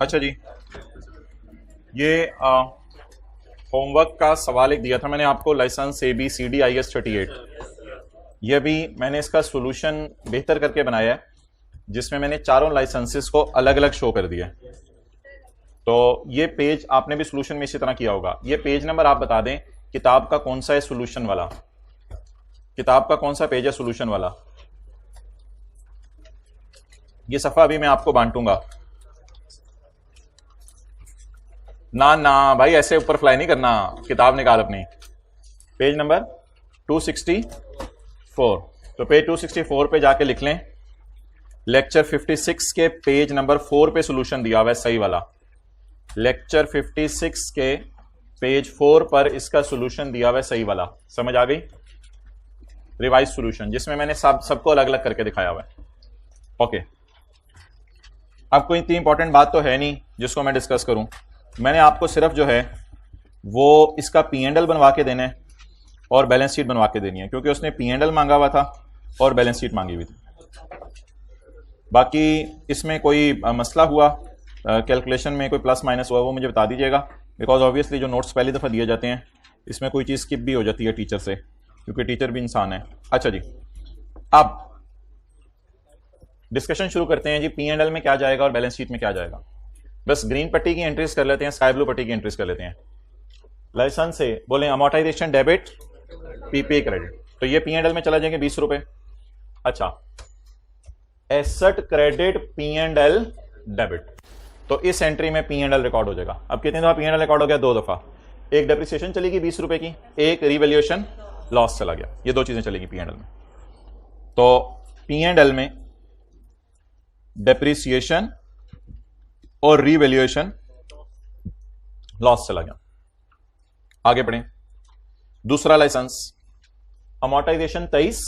अच्छा जी, ये होमवर्क का सवाल एक दिया था मैंने आपको, लाइसेंस ABCD-IS38। ये भी मैंने इसका सॉल्यूशन बेहतर करके बनाया है, जिसमें मैंने चारों लाइसेंसेस को अलग अलग शो कर दिया। तो ये पेज आपने भी सॉल्यूशन में इसी तरह किया होगा। ये पेज नंबर आप बता दें किताब का कौन सा है सॉल्यूशन वाला, किताब का कौन सा पेज है सॉल्यूशन वाला। ये सफा अभी मैं आपको बांटूंगा। ना ना भाई, ऐसे ऊपर फ्लाई नहीं करना, किताब निकाल अपनी। Page number 264। तो पेज 264 पे जाके लिख लें, लेक्चर 56 के पेज नंबर 4 पे सॉल्यूशन दिया हुआ है सही वाला। लेक्चर 56 के पेज 4 पर इसका सॉल्यूशन दिया हुआ है सही वाला। समझ आ गई? रिवाइज सॉल्यूशन, जिसमें मैंने सबको अलग अलग करके दिखाया हुआ है। ओके, अब कोई इतनी इंपॉर्टेंट बात तो है नहीं जिसको मैं डिस्कस करूं। मैंने आपको सिर्फ जो है वो इसका P&L बनवा के देना है और बैलेंस शीट बनवा के देनी है, क्योंकि उसने P&L मांगा हुआ था और बैलेंस शीट मांगी हुई थी। बाकी इसमें कोई मसला हुआ कैलकुलेशन में, कोई प्लस माइनस हुआ, वो मुझे बता दीजिएगा, बिकॉज ऑब्वियसली जो नोट्स पहली दफ़ा दिए जाते हैं इसमें कोई चीज़ स्किप भी हो जाती है टीचर से, क्योंकि टीचर भी इंसान है। अच्छा जी, अब डिस्कशन शुरू करते हैं जी। P&L में क्या जाएगा और बैलेंस शीट में क्या जाएगा। बस ग्रीन पट्टी की एंट्रीज कर लेते हैं, स्काई ब्लू पट्टी की एंट्रीज कर लेते हैं। लाइसेंस से बोले अमोर्टाइजेशन डेबिट, PPA क्रेडिट, तो ये P&L में चला जाएंगे 20 रुपए। अच्छा, एसेट क्रेडिट P&L डेबिट, तो इस एंट्री में P&L रिकॉर्ड हो जाएगा। अब कितनी दफा P&L रिकॉर्ड हो गया? 2 दफा। एक डेप्रिसिएशन चलेगी 20 रुपए की, एक रिवैल्यूएशन लॉस चला गया। ये 2 चीजें चलेगी P&L में। तो P&L में डेप्रिसिएशन और रिवैल्यूएशन लॉस चला गया। आगे बढ़े, दूसरा license amortization 23,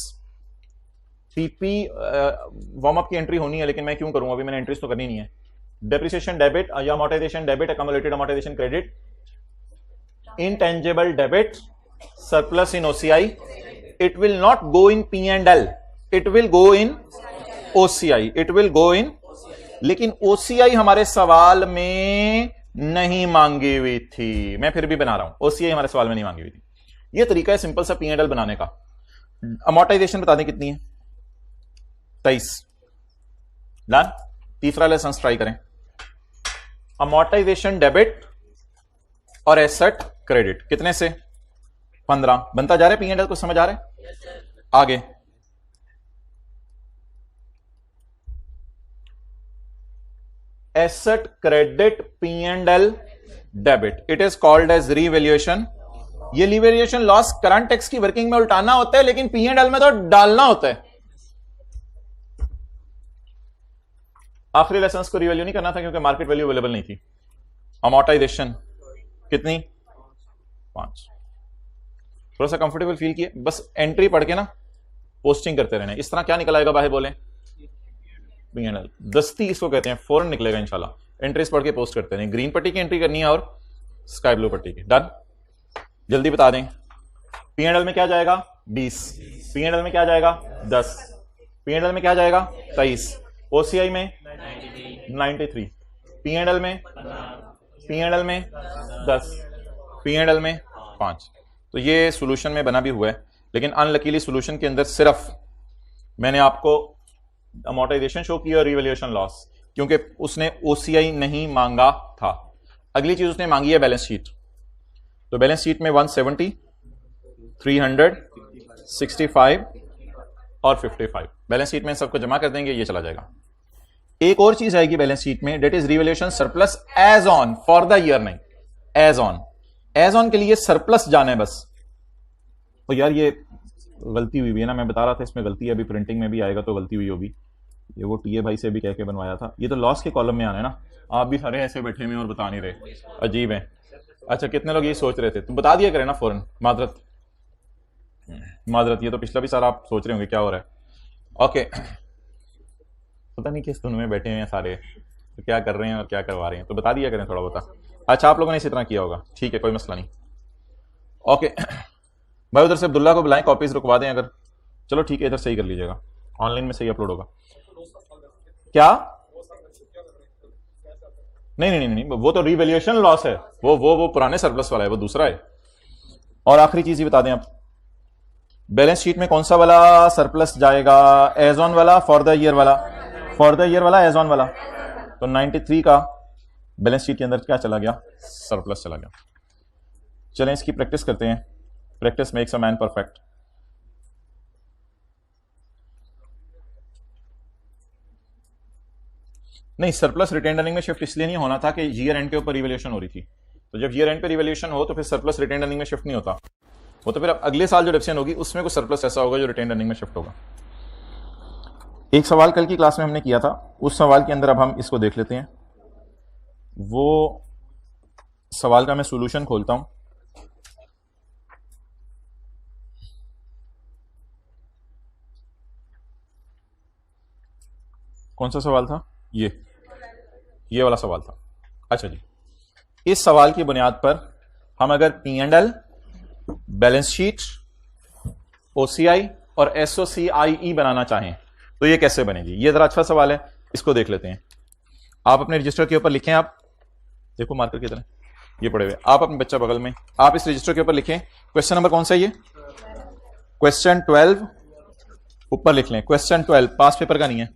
PP warm up की एंट्री होनी है, लेकिन मैं क्यों करूंगा, अभी मैंने एंट्रीज तो करनी नहीं है। डेप्रिसिएशन डेबिट या amortisation debit, accumulated amortisation credit, intangible debit, surplus in OCI, it will not go in P&L, it will go in OCI, it will go in, लेकिन OCI हमारे सवाल में नहीं मांगी हुई थी। मैं फिर भी बना रहा हूं, OCI हमारे सवाल में नहीं मांगी हुई थी। यह तरीका है सिंपल सा P&L बनाने का। अमोर्टाइजेशन बता दें कितनी है? 23। डन। तीसरा लेसन ट्राई करें, अमोर्टाइजेशन डेबिट और एसेट क्रेडिट, कितने से? 15। बनता जा रहा है P&L को, समझ आ रहा है? आगे asset credit P&L debit, it is called as revaluation. ये रिवैल्यूएशन लॉस करंट टैक्स की वर्किंग में उल्टाना होता है, लेकिन P&L में तो डालना होता है। आखिरी लेसन को रिवैल्यू नहीं करना था क्योंकि मार्केट वैल्यू अवेलेबल नहीं थी। अमोर्टाइजेशन कितनी? 5। थोड़ा सा कंफर्टेबल फील किए, बस एंट्री पढ़ के ना पोस्टिंग करते रहना। इस तरह क्या निकल आएगा बाहर बोले? P&L दस्ती इसको कहते हैं, फौरन निकलेगा इंशाल्लाह। एंट्रीज पढ़ के पोस्ट करते हैं। ग्रीन पट्टी की एंट्री करनी है और स्काई ब्लू पट्टी की। डन, जल्दी बता दें। P&L में क्या जाएगा? 20। P&L में क्या जाएगा? 10। P&L में क्या जाएगा? 23। OCI में 93। P&L में 10। P&L में 5। तो ये सॉल्यूशन में बना भी हुआ है, लेकिन अनलकीली सॉल्यूशन के अंदर सिर्फ मैंने आपको अमोर्टाइजेशन शो किया और रिवैल्यूएशन लॉस, क्योंकि उसने OCI नहीं मांगा था। अगली चीज उसने मांगी है बैलेंस शीट। तो बैलेंस शीट में 170, 300, 65 और 55 बैलेंस शीट में सबको जमा कर देंगे, ये चला जाएगा। एक और चीज आएगी बैलेंस शीट में, that is revaluation surplus as on for the year. नहीं, एज ऑन के लिए सरप्लस जाना है बस। तो यार ये गलती हुई है ना, मैं बता रहा था इसमें गलती है, अभी प्रिंटिंग में भी आएगा तो गलती हुई होगी। ये वो टीए भाई से भी कह के बनवाया था। ये तो लॉस के कॉलम में आना है ना, आप भी सारे ऐसे बैठे हुए और बता नहीं रहे, अजीब है। अच्छा, कितने लोग ये सोच रहे थे? तुम बता दिया करें ना फौरन। माजरत, ये तो पिछला भी सारा आप सोच रहे होंगे क्या हो रहा है। ओके, पता नहीं किस धुन में बैठे हैं सारे, तो क्या कर रहे हैं और क्या करवा रहे हैं, तो बता दिया करें थोड़ा बहुत। अच्छा, आप लोगों ने इसी तरह किया होगा, ठीक है, कोई मसला नहीं। ओके भाई, उधर से अब्दुल्ला को बुलाएं, कॉपीज रुकवा दें अगर। चलो ठीक है, इधर सही कर लीजिएगा। ऑनलाइन में सही अपलोड होगा क्या? नहीं, वो तो रिवैल्यूएशन लॉस है, वो पुराने सरप्लस वाला है, वो दूसरा है। और आखिरी चीज ही बता दें आप, बैलेंस शीट में कौन सा वाला सरप्लस जाएगा? एज ऑन वाला, फॉर द ईयर वाला? फॉर द ईयर वाला, एज ऑन वाला। तो 93 का बैलेंस शीट के अंदर क्या चला गया? सरप्लस चला गया। चलें इसकी प्रैक्टिस करते हैं। Practice makes a man perfect. नहीं, सरप्लस रिटेन अर्निंग में शिफ्ट इसलिए नहीं होना था कि ईयर एंड के ऊपर रिवैल्यूएशन हो रही थी। तो जब ईयर एंड पे रिवैल्यूएशन हो तो फिर सरप्लस रिटेन अर्निंग में शिफ्ट नहीं होता, वो तो फिर अब अगले साल जो डिविजन होगी उसमें कुछ सरप्लस ऐसा होगा जो रिटेन अर्निंग में शिफ्ट होगा। एक सवाल कल की क्लास में हमने किया था, उस सवाल के अंदर अब हम इसको देख लेते हैं। वो सवाल का मैं सॉल्यूशन खोलता हूं। कौन सा सवाल था? ये वाला सवाल था। अच्छा जी, इस सवाल की बुनियाद पर हम अगर P&L, बैलेंस शीट, OCI और SOCIE बनाना चाहें तो ये कैसे बनेगी? ये जरा अच्छा सवाल है, इसको देख लेते हैं। आप अपने रजिस्टर के ऊपर लिखें, आप देखो मार्कर की तरह ये पड़े हुए, आप अपने बच्चा बगल में, आप इस रजिस्टर के ऊपर लिखें। क्वेश्चन नंबर कौन सा है ये? क्वेश्चन 12 ऊपर लिख लें। क्वेश्चन 12 पास पेपर का नहीं है,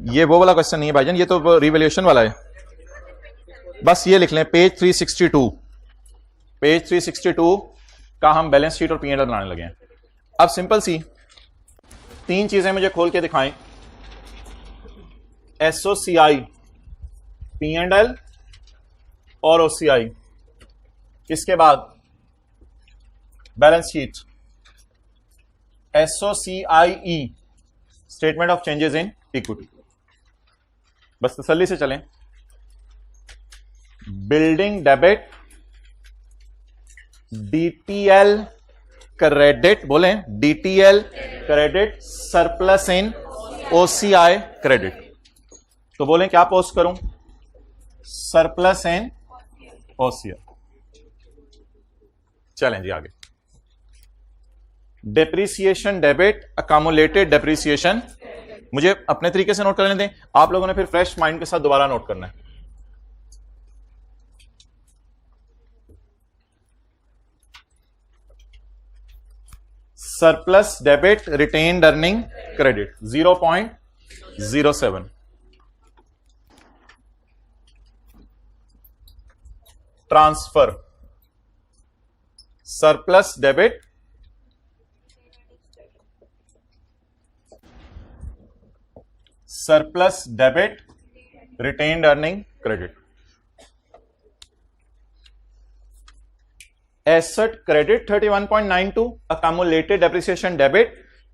ये वो वाला क्वेश्चन नहीं है भाईजान, ये तो रिवैल्यूएशन वाला है। बस ये लिख लें, पेज 362। पेज 362 का हम बैलेंस शीट और P&L बनाने लगे हैं। अब सिंपल सी 3 चीजें मुझे खोल के दिखाएं, SOCI, P&L और OCI। इसके बाद balance sheet, SOCIE, statement of changes in equity. बस तसल्ली से चलें। बिल्डिंग डेबिट, DTL क्रेडिट, बोलें DTL credit, surplus in OCI credit. तो बोलें क्या पोस्ट करूं? Surplus in OCI। चलें जी आगे। डेप्रीसिएशन डेबिट, अकामुलेटेड डेप्रीसिएशन, मुझे अपने तरीके से नोट करने दें, आप लोगों ने फिर फ्रेश माइंड के साथ दोबारा नोट करना है। Surplus debit retained earning credit 0.07। Transfer, surplus debit surplus debit retained earning credit. Asset credit 31.92, accumulated depreciation debit,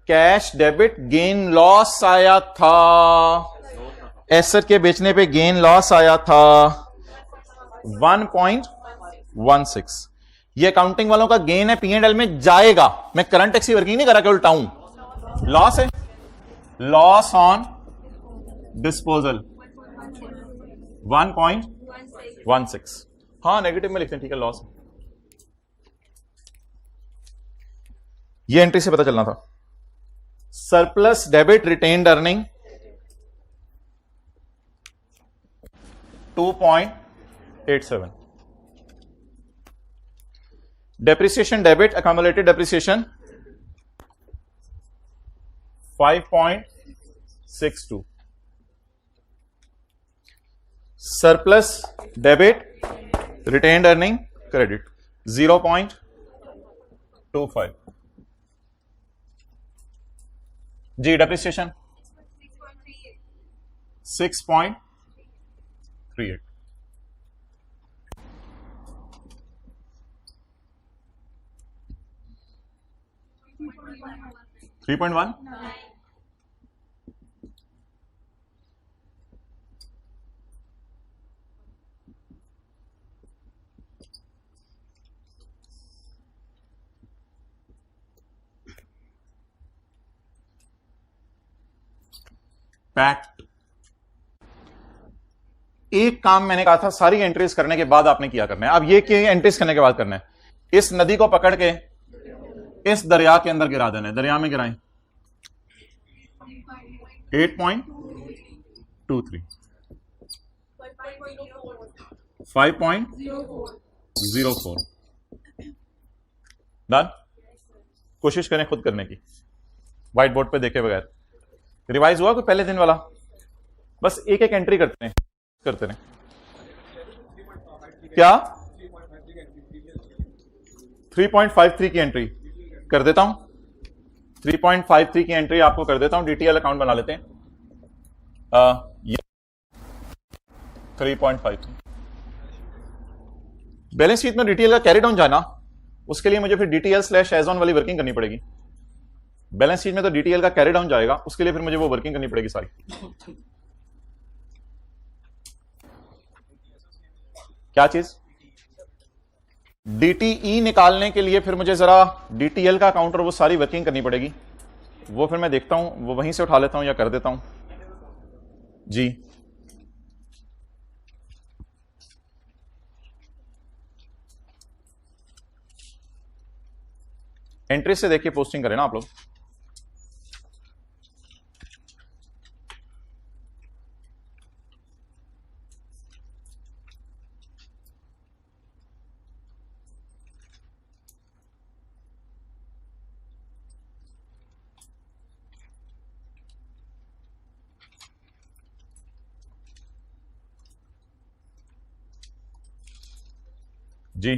cash debit, gain loss आया था, एसेट के बेचने पे गेन लॉस आया था 1.16। ये अकाउंटिंग वालों का गेन है, P&L में जाएगा। मैं करंट टैक्स की वर्किंग नहीं करा के उल्टाऊं, लॉस है, लॉस ऑन डिस्पोजल 1.16। हाँ नेगेटिव में लिखते हैं, ठीक है, लॉस। ये एंट्री से पता चलना था। Surplus debit retained earning 2.87। Depreciation debit, accumulated depreciation 5.62। Surplus debit retained earning credit 0.25। जी डेप्रिसिएशन 6.38। $3.1। पैक्ट। एक काम मैंने कहा था सारी एंट्रीज करने के बाद आपने किया करना है। अब ये क्या एंट्रीज करने के बाद करना है? इस नदी को पकड़ के इस दरिया के अंदर गिरा देना है। दरिया में गिराएं, 8.23 5.04 डन। कोशिश करें खुद करने की, व्हाइट बोर्ड पे देखे बगैर। रिवाइज हुआ कोई पहले दिन वाला? बस एक एक एंट्री करते हैं क्या? 3.53 की एंट्री कर देता हूं, 3.53 की एंट्री आपको कर देता हूं। डीटीएल अकाउंट बना लेते हैं। 3.53 बैलेंस शीट में डीटीएल का कैरी डाउन जाना, उसके लिए मुझे फिर डीटीएल स्लैश एज ऑन वाली वर्किंग करनी पड़ेगी। बैलेंस शीट में तो डीटीएल का कैरी डाउन जाएगा, उसके लिए फिर मुझे वो वर्किंग करनी पड़ेगी सारी। क्या चीज? डीटीई निकालने के लिए फिर मुझे जरा डीटीएल का काउंटर वो सारी वर्किंग करनी पड़ेगी। वो फिर मैं देखता हूं, वो वहीं से उठा लेता हूं या कर देता हूं जी। एंट्री से देखिए पोस्टिंग करें ना आप लोग। जी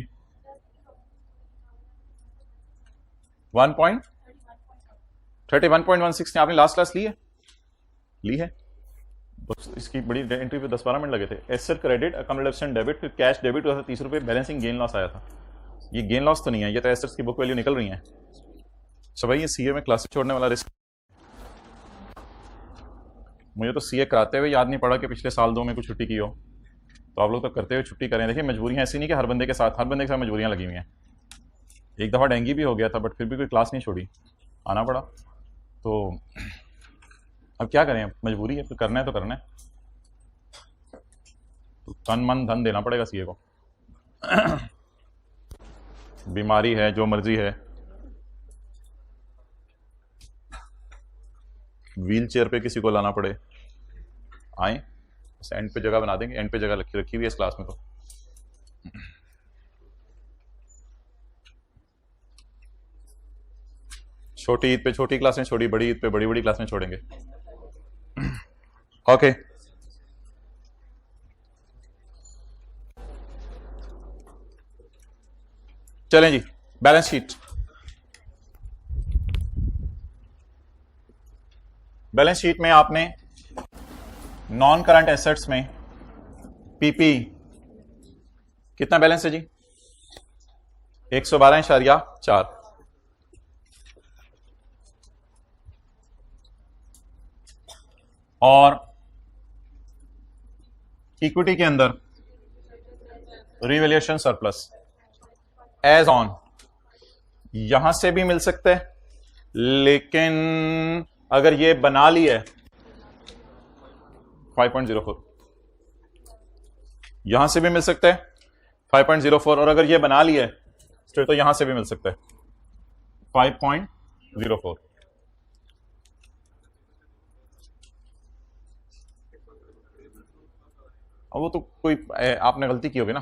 1.31.16 आपने लास्ट क्लास ली है बस। इसकी बड़ी एंट्री पे 10-12 मिनट लगे थे। Asset credit, account debit debit, फिर कैश डेबिट हुआ था 30 रुपये, बैलेंसिंग गेन लॉस आया था। ये गेन लॉस तो नहीं है, ये तो एसेट्स की बुक वैल्यू निकल रही है। सो भाई ये सीए में क्लासेस छोड़ने वाला रिस्क। मुझे तो सीए कराते हुए याद नहीं पड़ा कि पिछले साल 2 में कुछ छुट्टी की हो, तो आप लोग तो करते हुए छुट्टी करें। देखिए मजबूरियां ऐसी नहीं कि हर बंदे के साथ मजबूरियां लगी हुई हैं। एक दफ़ा डेंगू भी हो गया था, बट फिर भी कोई क्लास नहीं छोड़ी, आना पड़ा। तो अब क्या करें, मजबूरी है, करना है तो करना है, तो तन मन धन देना पड़ेगा सीए को। बीमारी है, जो मर्जी है, व्हील चेयर पे किसी को लाना पड़े, आए, एंड पे जगह बना देंगे। एंड पे जगह रखी हुई है इस क्लास में। तो छोटी ईद पे छोटी क्लासें छोड़ी, बड़ी ईद पे बड़ी बड़ी क्लासें छोड़ेंगे। ओके चलें जी। बैलेंस शीट, बैलेंस शीट में आपने नॉन करंट एसेट्स में पीपी कितना बैलेंस है जी? 112.4। और इक्विटी के अंदर रिवैल्यूएशन सरप्लस एज ऑन, यहां से भी मिल सकते हैं, लेकिन अगर ये बना ली है 5.04, यहां से भी मिल सकता है 5.04, और अगर ये बना ली है तो यहां से भी मिल सकता है 5.04। अब वो तो कोई आपने गलती की होगी ना,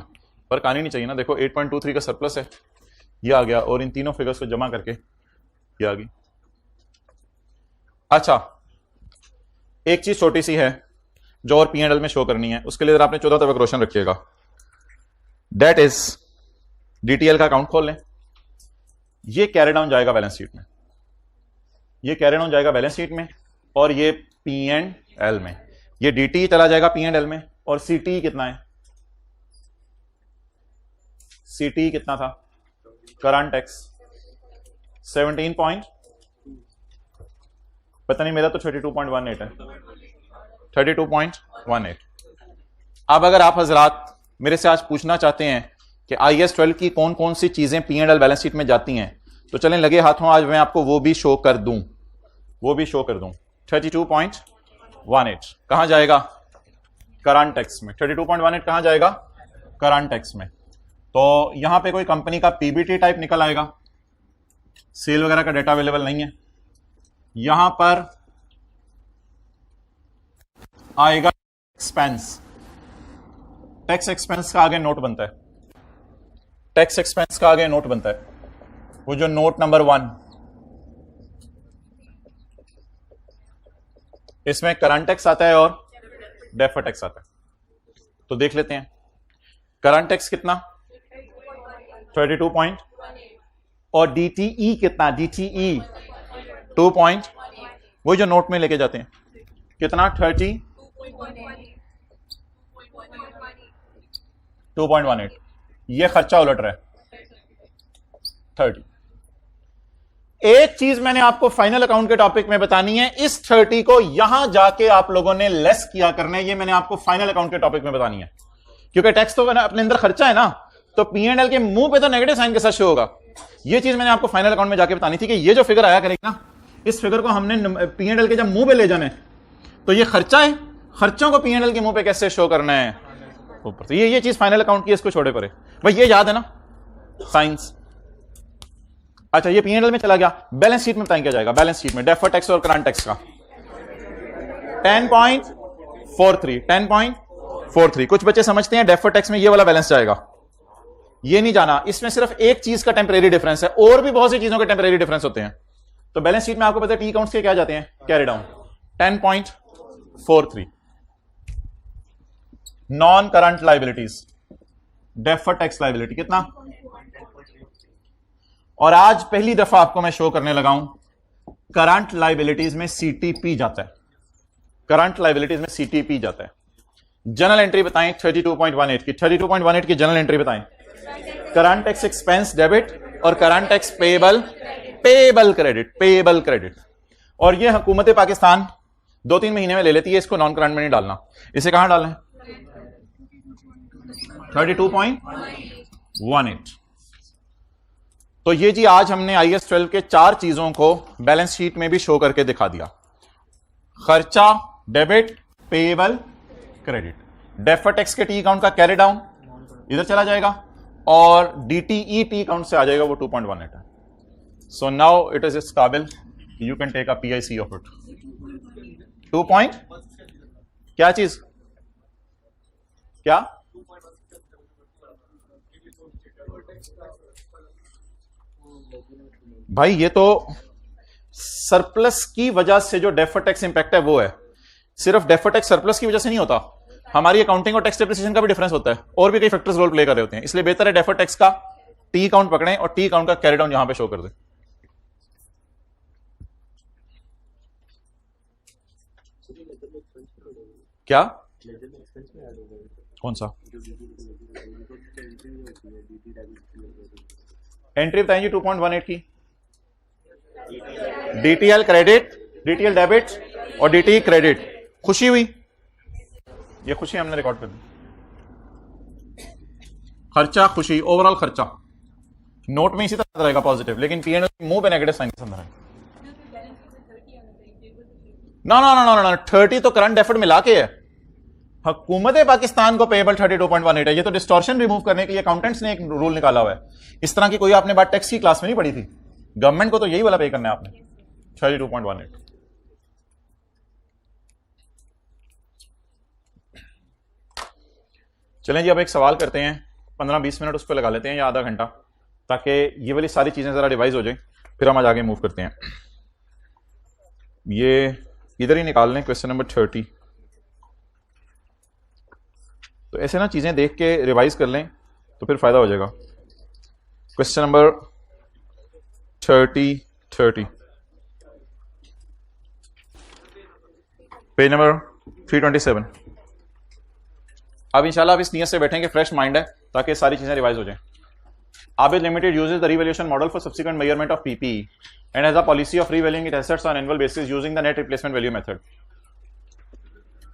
फर्क आनी नहीं चाहिए ना। देखो 8.23 का सरप्लस है, ये आ गया, और इन तीनों फिगर्स को जमा करके ये आ गई। अच्छा, एक चीज छोटी सी है जो और P&L में शो करनी है, उसके लिए जरा आपने 14 तक रोशन रखिएगा। डेट इज डीटीएल का अकाउंट खोल लें, ये कैरी डाउन जाएगा बैलेंस शीट में, ये कैरी डाउन जाएगा बैलेंस शीट में, और ये P&L में, ये DT चला जाएगा P&L में। और CT कितना है? CT कितना था? करंट टैक्स 17 पॉइंट, पता नहीं, मेरा तो 32.18 है, 32.18। अब अगर आप हजरात मेरे से आज पूछना चाहते हैं कि IAS 12 की कौन कौन सी चीजें P&L बैलेंस शीट में जाती हैं, तो चलें लगे हाथों आज मैं आपको वो भी शो कर दूं, 32.18 कहां जाएगा? करंट टैक्स में। 32.18 कहां जाएगा? करंट टैक्स में। तो यहां पे कोई कंपनी का पीबीटी टाइप निकल आएगा, सेल वगैरह का डाटा अवेलेबल नहीं है। यहां पर आएगा एक्सपेंस। टैक्स एक्सपेंस का आगे नोट बनता है, टैक्स एक्सपेंस का आगे नोट बनता है, वो जो नोट नंबर 1, इसमें करंट टैक्स आता है और डेफर्ड टैक्स आता है। तो देख लेते हैं करंट टैक्स कितना 32 पॉइंट और डीटीई कितना, डीटीई 2 पॉइंट, वही जो नोट में लेके जाते हैं कितना 2.18। ये खर्चा उलट रहा है 30। एक चीज मैंने आपको फाइनल अकाउंट के टॉपिक में बतानी है, इस 30 को यहां जाके आप लोगों ने लेस किया करना है, ये मैंने आपको फाइनल अकाउंट के टॉपिक में बतानी है, क्योंकि टैक्स तो अपने अंदर खर्चा है ना, तो P&L के मुंह पे तो नेगेटिव साइन के साथ शो होगा। ये चीज मैंने आपको फाइनल अकाउंट में जाके बतानी थी कि ये जो फिगर आया करेगी ना, इस फिगर को हमने P&L के जब मुंह पे ले जाना है, तो ये खर्चा है, खर्चों को P&L के मुंह पे कैसे शो करना है ऊपर। तो ये चीज फाइनल अकाउंट की, इसको छोड़े परे भाई, ये याद है ना साइंस। अच्छा ये P&L में चला गया, बैलेंस शीट में बताएं क्या जाएगा। बैलेंस शीट में डेफर्ड टैक्स और करंट टैक्स का 10.43 कुछ बच्चे समझते हैं डेफर्ड टैक्स में ये वाला बैलेंस जाएगा, ये नहीं जाना, इसमें सिर्फ एक चीज का टेम्परेरी डिफरेंस है, और भी बहुत सी चीजों के टेम्परेरी डिफरेंस होते हैं। तो बैलेंस शीट में आपको पता है टी अकाउंट्स के क्या जाते हैं, carry down 10.43। Non current liabilities, deferred tax liability कितना, और आज पहली दफा आपको मैं शो करने लगा हूं करंट लाइबिलिटीज में सीटीपी जाता है, करंट लाइबिलिटीज में सीटीपी जाता है। जनरल एंट्री बताएं 32.18 की, 32.18 की जनरल एंट्री बताएं। करंट टैक्स एक्सपेंस डेबिट और current tax payable, payable credit, payable credit. और ये हुकूमत पाकिस्तान 2-3 महीने में ले लेती है, इसको नॉन करंट में नहीं डालना। इसे कहां डालना है 32.18। तो ये जी आज हमने IAS 12 के 4 चीजों को बैलेंस शीट में भी शो करके दिखा दिया। खर्चा debit, payable, credit. Deferred tax के टी अकाउंट का कैरी डाउन इधर चला जाएगा और डीटीई टी अकाउंट से आ जाएगा, वो 2.18 है। सो नाउ इट इज काबिल, you can take a PIC of it. 2 point क्या चीज, क्या भाई, ये तो सरप्लस की वजह से जो डेफर्ड टैक्स इंपैक्ट है वो है। सिर्फ डेफर्ड टैक्स सरप्लस की वजह से नहीं होता, हमारी अकाउंटिंग और टैक्स डेप्रिसिएशन का भी डिफरेंस होता है, और भी कई फैक्टर्स रोल प्ले कर रहे होते हैं। इसलिए बेहतर है डेफर्ड टैक्स का टी अकाउंट पकड़ें और टी अकाउंट का कैरी डाउन यहां पे शो कर दें। क्या कौन सा एंट्री बताएं जी 2.18 की, डीटीएल क्रेडिट, डीटीएल डेबिट और डीटी क्रेडिट। खुशी हुई, ये खुशी हमने रिकॉर्ड कर दी। खर्चा, खुशी, ओवरऑल खर्चा नोट में इसी तरह रहेगा पॉजिटिव, लेकिन P&L मुंह पे नेगेटिव साइन के अंदर है। ना ना ना ना 30 तो करंट डेफर्ड मिला के है। हुकूमत पाकिस्तान को पेएबल 32.18 है। ये तो डिस्टॉर्शन रिमूव करने के लिए अकाउंटेंट्स ने एक रूल निकाला हुआ है। इस तरह की कोई आपने बात टैक्स की क्लास में नहीं पढ़ी थी। गवर्नमेंट को तो यही वाला पे करना है आपने 32.18। चलें जी, अब एक सवाल करते हैं, 15-20 मिनट उस पर लगा लेते हैं या आधा घंटा, ताकि ये वाली सारी चीजें जरा रिवाइज हो जाए, फिर हम आज आगे मूव करते हैं। ये इधर ही निकाल लें, क्वेश्चन नंबर 30। तो ऐसे ना चीजें देख के रिवाइज कर लें तो फिर फायदा हो जाएगा। Question number 30 page number 327। अब इंशाल्लाह आप इस नियत से बैठेंगे, फ्रेश माइंड है, ताकि सारी चीजें रिवाइज हो जाएं। Aabid Limited uses the revaluation model for subsequent measurement of PPE and has a policy of revaluing its assets on annual basis using the net replacement value method.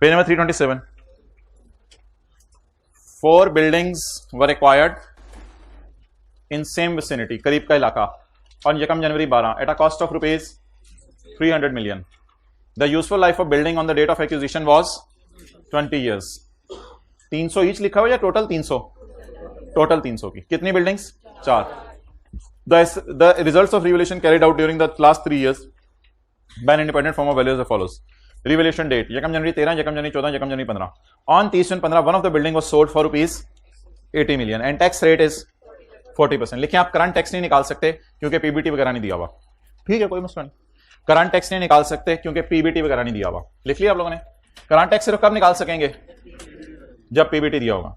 Page number 327. 4 buildings were acquired in same vicinity, करीब का इलाका, on 1 January 12 at a cost of rupees 300 million. The useful life of building on the date of acquisition was 20 years. 300 each लिखा हुआ या total 300? Total 300 की। कितनी buildings? 4. The results of revaluation carried out during the last 3 years by an independent firm of value as follows. Revaluation date यकम जनवरी 13, यकम जनवरी 14, यकम जनवरी 15. On 30/15 one of the building was sold for ₹80 million and tax rate is 40%. लिखिए आप current tax नहीं निकाल सकते क्योंकि पीबीटी वगैरह नहीं दिया हुआ. ठीक है, कोई मसला नहीं. करंट टैक्स नहीं निकाल सकते क्योंकि पीबीटी वगैरह नहीं दिया हुआ. लिख लिया आप लोगों ने. करंट टैक्स सिर्फ कब निकाल सकेंगे? जब पीबीटी दिया होगा.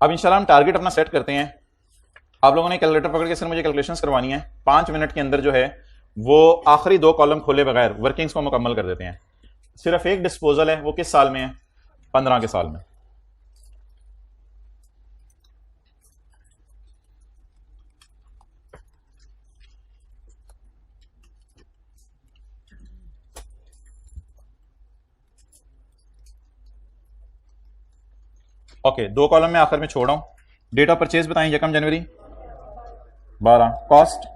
अब इंशाल्लाह हम टारगेट अपना सेट करते हैं. आप लोगों ने कैलकुलेटर पकड़ के सिर्फ मुझे कैलकुलेशंस करवानी है. 5 मिनट के अंदर जो है वो आखिरी 2 कॉलम खोले बगैर वर्किंग्स को मुकम्मल कर देते हैं. सिर्फ एक डिस्पोजल है, वो किस साल में है? 15 के साल में. ओके, 2 कॉलम में आखिर में छोड़ रहा हूं. डेट ऑफ परचेज बताएं. यकम जनवरी 12. कॉस्ट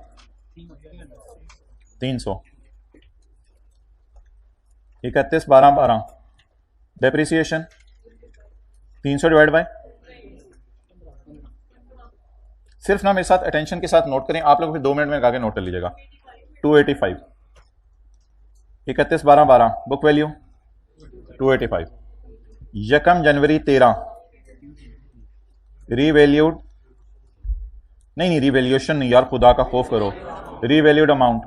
300. 31/12/12. डेप्रिसिएशन 300 डिवाइड बाय, सिर्फ ना मेरे साथ अटेंशन के साथ नोट करें. आप लोग फिर 2 मिनट में आगे नोट कर लीजिएगा. 285. 31/12/12. Book value 285. यकम जनवरी 13. रीवैल्यूड नहीं, रीवैल्यूएशन नहीं यार, खुदा का खौफ करो. Revalued amount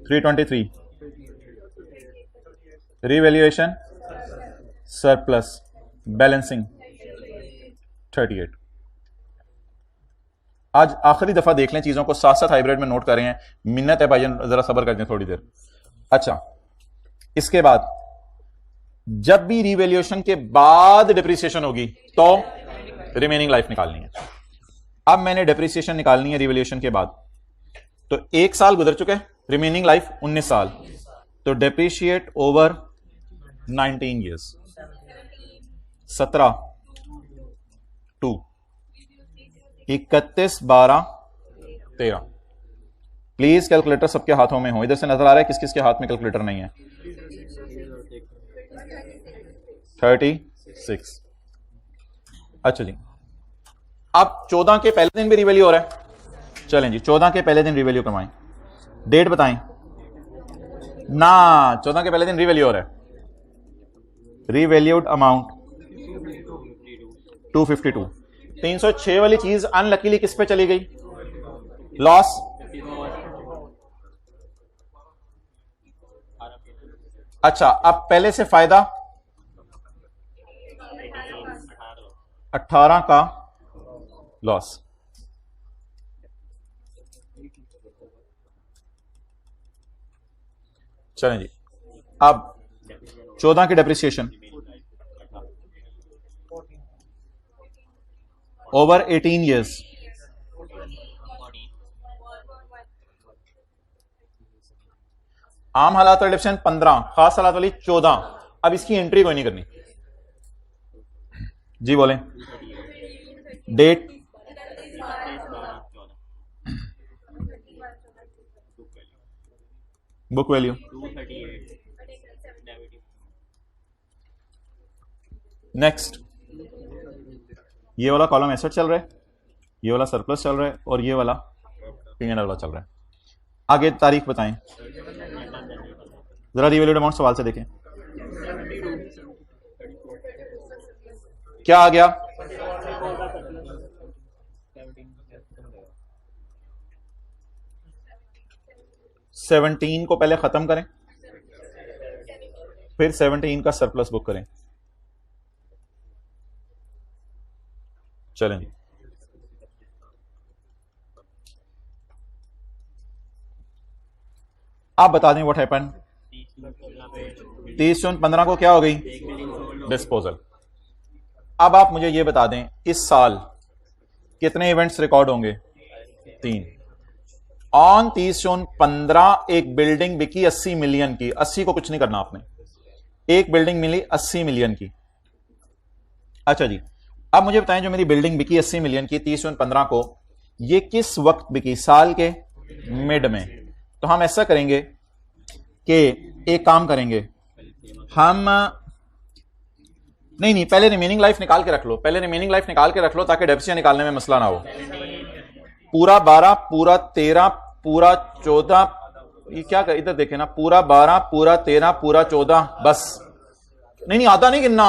323. Revaluation surplus balancing 38. आज आखिरी दफा देख लें चीजों को, साथ साथ हाइब्रिड में नोट कर रहे हैं. मिन्नत है भाई, जरा सब्र कर दें थोड़ी देर. अच्छा, इसके बाद जब भी रिवैल्यूएशन के बाद डिप्रिसिएशन होगी तो रिमेनिंग लाइफ निकालनी है. अब मैंने डिप्रिसिएशन निकालनी है रिवैल्यूएशन के बाद, तो 1 साल गुजर चुके हैं, रिमेनिंग लाइफ 19 साल. तो depreciate over 19 years. 17 2 31/12/13. Please calculator सबके हाथों में हो. इधर से नजर आ रहा है किस किस के हाथ में कैलकुलेटर नहीं है? 36. अच्छा जी, अब 14 के पहले दिन भी रिवैल्यू हो रहा है. चलें जी, 14 के पहले दिन रिवैल्यू करवाएं. डेट बताएं ना. 14 के पहले दिन रिवैल्यू हो रहा है. Revalued amount 252. 306 वाली चीज अनलकीली किस पे चली गई? लॉस. अच्छा, अब पहले से फायदा 18 का लॉस. चलें जी, अब 14 की डेप्रिसिएशन ओवर 18 ईयर्स. आम हालात वाली डिप्रेशन 15, खास हालात वाली 14. अब इसकी एंट्री कोई नहीं करनी. जी बोलें. Date book value next. ये वाला कॉलम एसेट चल रहा है, ये वाला सरप्लस चल रहा है और ये वाला P&L वाला चल रहा है. आगे तारीख बताएं जरा. रिवैल्यूड अमाउंट सवाल से देखें क्या आ गया. 17 को पहले खत्म करें, फिर 17 का सरप्लस बुक करें. चलें, आप बता दें व्हाट हैपन. 30/15 को क्या हो गई? डिस्पोजल. अब आप मुझे ये बता दें इस साल कितने इवेंट्स रिकॉर्ड होंगे? 3. ऑन 30/15 एक बिल्डिंग बिकी 80 मिलियन की. 80 को कुछ नहीं करना आपने, एक बिल्डिंग मिली 80 मिलियन की. अच्छा जी, अब मुझे बताएं जो मेरी बिल्डिंग बिकी 80 मिलियन की 30/15 को, ये किस वक्त बिकी? साल के मिड में. तो हम ऐसा करेंगे कि एक काम करेंगे हम, नहीं पहले रिमेनिंग लाइफ निकाल के रख लो, पहले रिमेनिंग लाइफ निकाल के रख लो ताकि डेप्रिसिएशन निकालने में मसला ना हो. पूरा 12 पूरा 13 पूरा 14, ये क्या कर, इधर देखे ना, पूरा 12 पूरा 13 पूरा 14, बस नहीं आता नहीं गिनना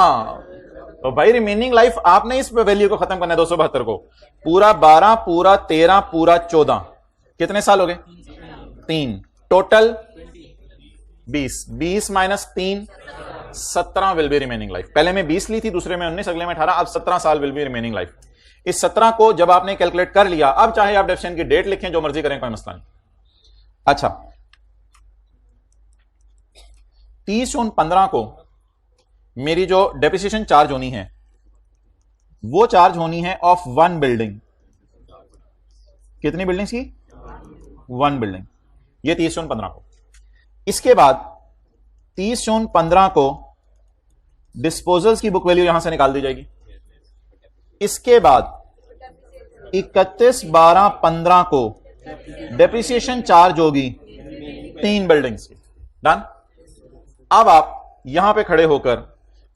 तो भाई रिमेनिंग लाइफ आपने इस वैल्यू को खत्म करना है 272 को। पूरा 12 पूरा 13 पूरा 14, कितने साल हो गए? 3, total 20, 20 minus 3 17 will be remaining life. पहले में 20 ली थी, दूसरे में 19, अगले में 18, अब 17 साल विल बी रिमेनिंग लाइफ। इस 17 को जब आपने कैलकुलेट कर लिया, अब चाहे आप डेफिनेशन की डेट लिखें, जो मर्जी करें, कोई मसला नहीं। अच्छा, 30/15 को मेरी जो डेप्रिसिएशन चार्ज होनी है वो चार्ज होनी है ऑफ 1 बिल्डिंग। कितनी बिल्डिंग्स की? 1 बिल्डिंग। ये 30/15 को। इसके बाद 30/15 को डिस्पोजल्स की बुक वैल्यू यहां से निकाल दी जाएगी। इसके बाद 31/12/15 को डेप्रिसिएशन चार्ज होगी 3 बिल्डिंग्स की। डन। अब आप यहां पे खड़े होकर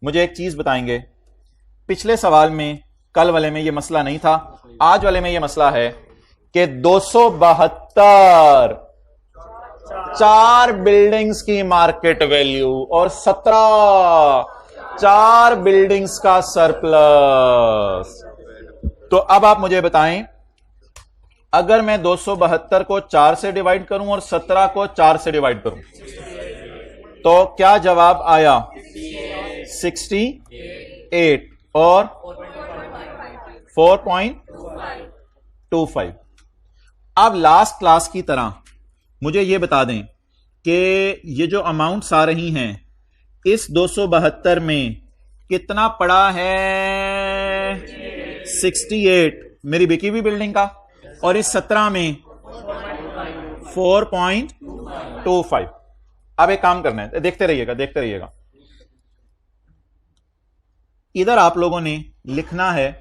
मुझे एक चीज बताएंगे, पिछले सवाल में, कल वाले में ये मसला नहीं था, आज वाले में ये मसला है कि 272 4 बिल्डिंग्स की मार्केट वैल्यू और 17 4 बिल्डिंग्स का सरप्लस। तो अब आप मुझे बताएं, अगर मैं 272 को 4 से डिवाइड करूं और 17 को 4 से डिवाइड करूं तो क्या जवाब आया? 68 और 4.25। अब लास्ट क्लास की तरह मुझे यह बता दें कि ये जो अमाउंट्स आ रही हैं इस 272 में कितना पड़ा है? 68 मेरी बिकी हुई बिल्डिंग का, और इस 17 में 4.25। अब एक काम करना है, देखते रहिएगा। इधर आप लोगों ने लिखना है,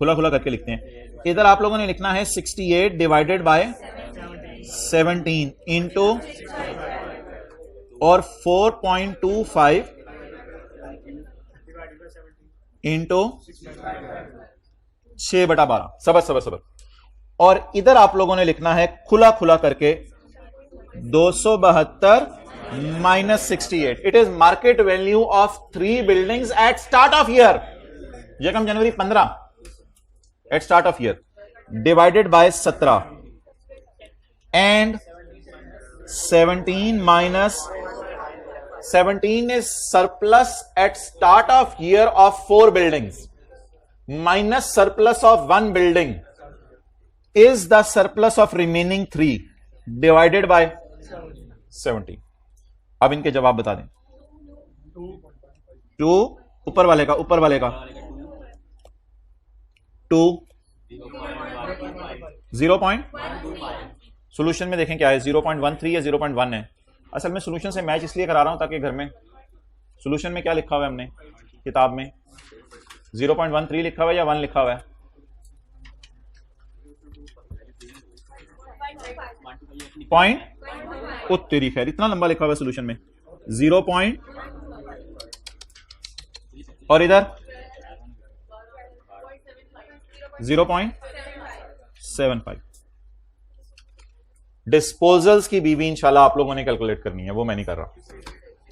खुला करके लिखते हैं, इधर आप लोगों ने लिखना है 68 डिवाइडेड बाय 17 इंटू और 4.25 इंटू 6/12। सबर। और इधर आप लोगों ने लिखना है खुला करके 272 minus 68. It is market value of 3 buildings at start of year. यकम जनवरी 15 at start of year divided by 17 and 17 minus 17 is surplus at start of year of 4 buildings minus surplus of 1 building is the surplus of remaining 3 divided by 17. अब इनके जवाब बता दें। 2 ऊपर वाले का 2 0. सॉल्यूशन में देखें क्या है, 0.13 या 0.1 है। असल में सॉल्यूशन से मैच इसलिए करा रहा हूं ताकि घर में सॉल्यूशन में क्या लिखा हुआ है हमने किताब में, 0.13 लिखा हुआ है या 1 लिखा हुआ है? पॉइंट ओ तेरी खैर, इतना लंबा लिखा हुआ है सॉल्यूशन में। 0 और इधर 0.75। डिस्पोजल्स की बीवी इंशाल्लाह आप लोगों ने कैलकुलेट करनी है, वो मैं नहीं कर रहा।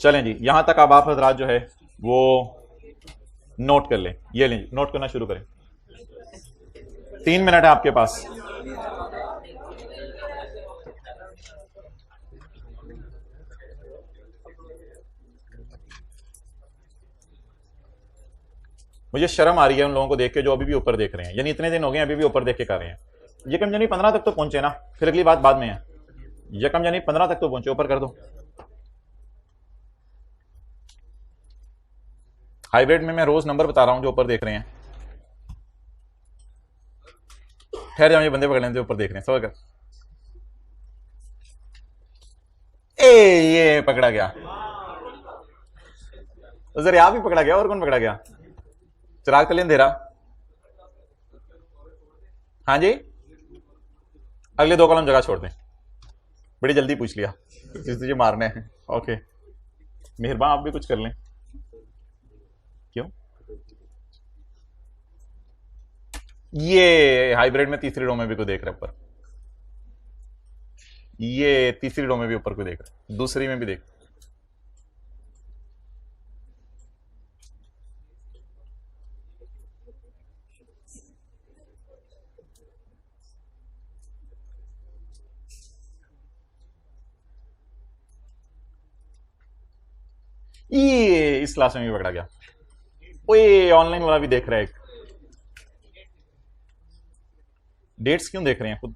चलें जी, यहां तक अब आप हजरात जो है वो नोट कर लें। ये लें, नोट करना शुरू करें। 3 मिनट है आपके पास। मुझे शर्म आ रही है उन लोगों को देख के जो अभी भी ऊपर देख रहे हैं, यानी इतने दिन हो गए अभी भी ऊपर देख के कर रहे हैं। यकम जनी 15 तक तो पहुंचे ना, फिर अगली बात बाद में है। यकम जनी 15 तक तो पहुंचे, ऊपर कर दो। हाइब्रिड में मैं रोज नंबर बता रहा हूं जो ऊपर देख रहे हैं। ठहर जाओ, ये बंदे पकड़ लेते ऊपर देख रहे हैं। सब कर ये पकड़ा गया, उधर आप ही पकड़ा गया, और कौन पकड़ा गया? चिराग कल अंधेरा। हाँ जी, अगले 2 कॉलम जगह छोड़ दें। बड़ी जल्दी पूछ लिया, तुझे मारने हैं। ओके, मेहरबान आप भी कुछ कर लें। क्यों? ये हाइब्रिड में तीसरी रो में भी कोई देख रहा है ऊपर, ये तीसरी रो में भी ऊपर कोई देख रहा है, दूसरी में भी देख। ये इस क्लास में भी पकड़ा गया। ओए ऑनलाइन वाला भी देख रहा है। डेट्स क्यों देख रहे हैं खुद?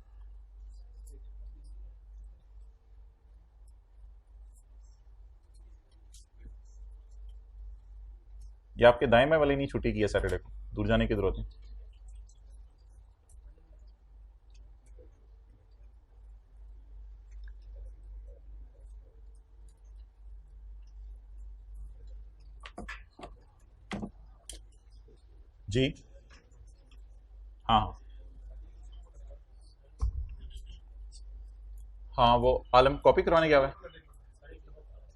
ये आपके दाएं में वाले नहीं छुट्टी की है सैटरडे को, दूर जाने की जरूरत है। जी हाँ हाँ, वो आलम कॉपी करवाने गया हुआ है,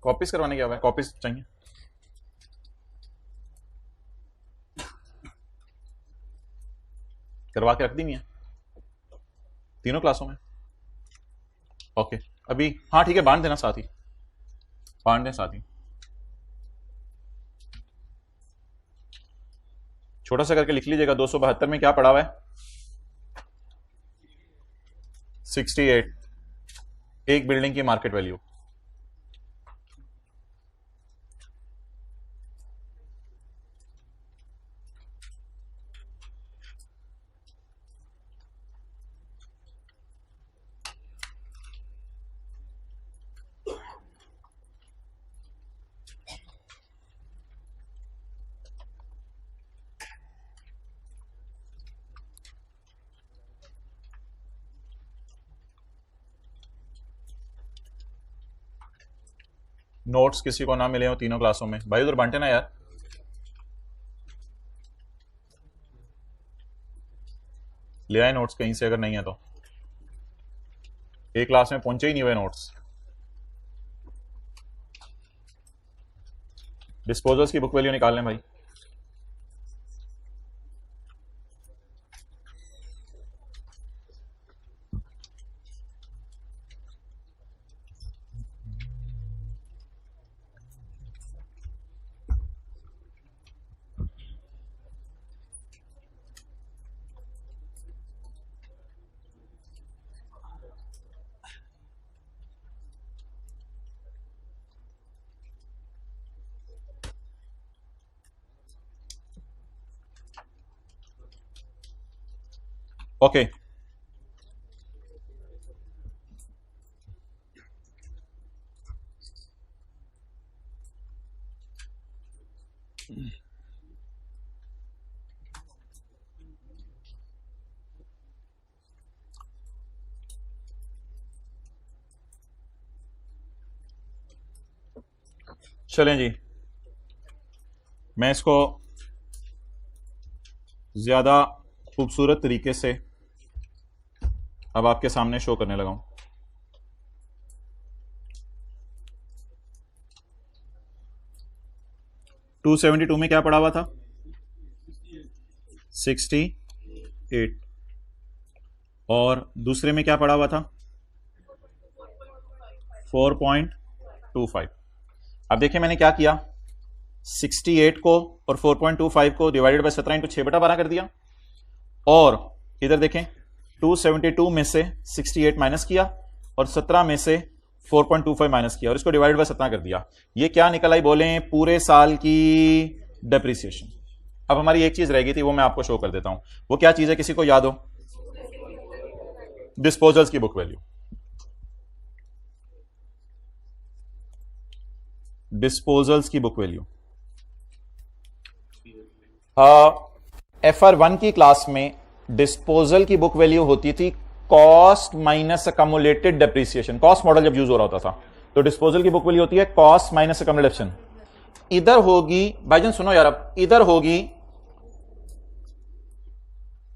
कॉपीज करवाने गया हुआ है, कॉपीज चाहिए। करवा के रख दी है तीनों क्लासों में। ओके अभी, हाँ ठीक है, बांट देना साथ ही, बांट दें साथ ही। छोटा सा करके लिख लीजिएगा। 272 में क्या पड़ा हुआ है? 68, एक बिल्डिंग की मार्केट वैल्यू। नोट्स किसी को ना मिले हो तीनों क्लासों में, भाई उधर बांटे ना यार। ले आए नोट्स कहीं से, अगर नहीं है तो। एक क्लास में पहुंचे ही नहीं हुए नोट्स। डिस्पोजल्स की बुक वैल्यू निकाल लें भाई। ओके चलें जी, मैं इसको ज्यादा खूबसूरत तरीके से अब आपके सामने शो करने लगा हूं। टू 272 में क्या पड़ा हुआ था? 68, और दूसरे में क्या पड़ा हुआ था? 4.25। अब देखिए मैंने क्या किया, 68 को और 4.25 को डिवाइडेड बाय 17 इंटू 6/12 कर दिया, और इधर देखें 272 में से 68 माइनस किया और 17 में से 4.25 माइनस किया और इसको डिवाइडेड बाय 17 कर दिया। ये क्या निकल आई बोलें? पूरे साल की डेप्रिसिएशन। अब हमारी एक चीज रह गई थी, वो मैं आपको शो कर देता हूं। वो क्या चीज है, किसी को याद हो? डिस्पोजल्स की बुक वैल्यू। डिस्पोजल्स की बुक वैल्यू FR1 की क्लास में डिस्पोजल की बुक वैल्यू होती थी cost minus accumulated depreciation. Cost model जब यूज हो रहा होता था तो डिस्पोजल की बुक वैल्यू होती है कॉस्ट माइनस अकमुलेशन। इधर होगी, भाईजान सुनो यार, अब इधर होगी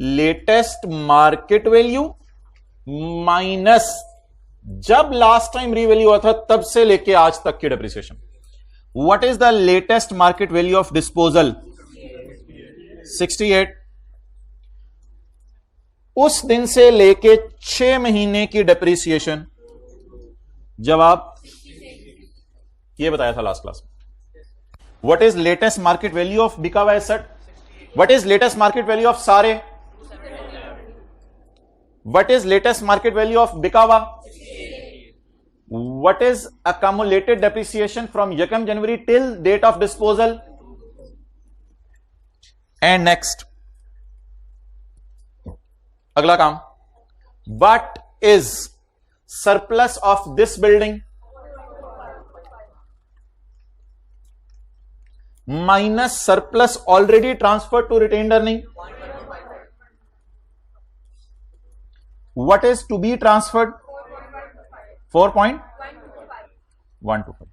लेटेस्ट मार्केट वैल्यू माइनस जब लास्ट टाइम रीवैल्यू हुआ था तब से लेके आज तक की depreciation. What is the latest market value of disposal? 68। उस दिन से लेके 6 महीने की डेप्रिसिएशन। जवाब ये बताया था लास्ट क्लास में। What is latest market value of बिकावा asset? What is latest market value of सारे? What is latest market value of बिकावा? What is accumulated depreciation from Yakam January till date of disposal? And next, अगला काम, what is surplus of this building minus surplus already transferred to retained earning? What is to be transferred? 4.125।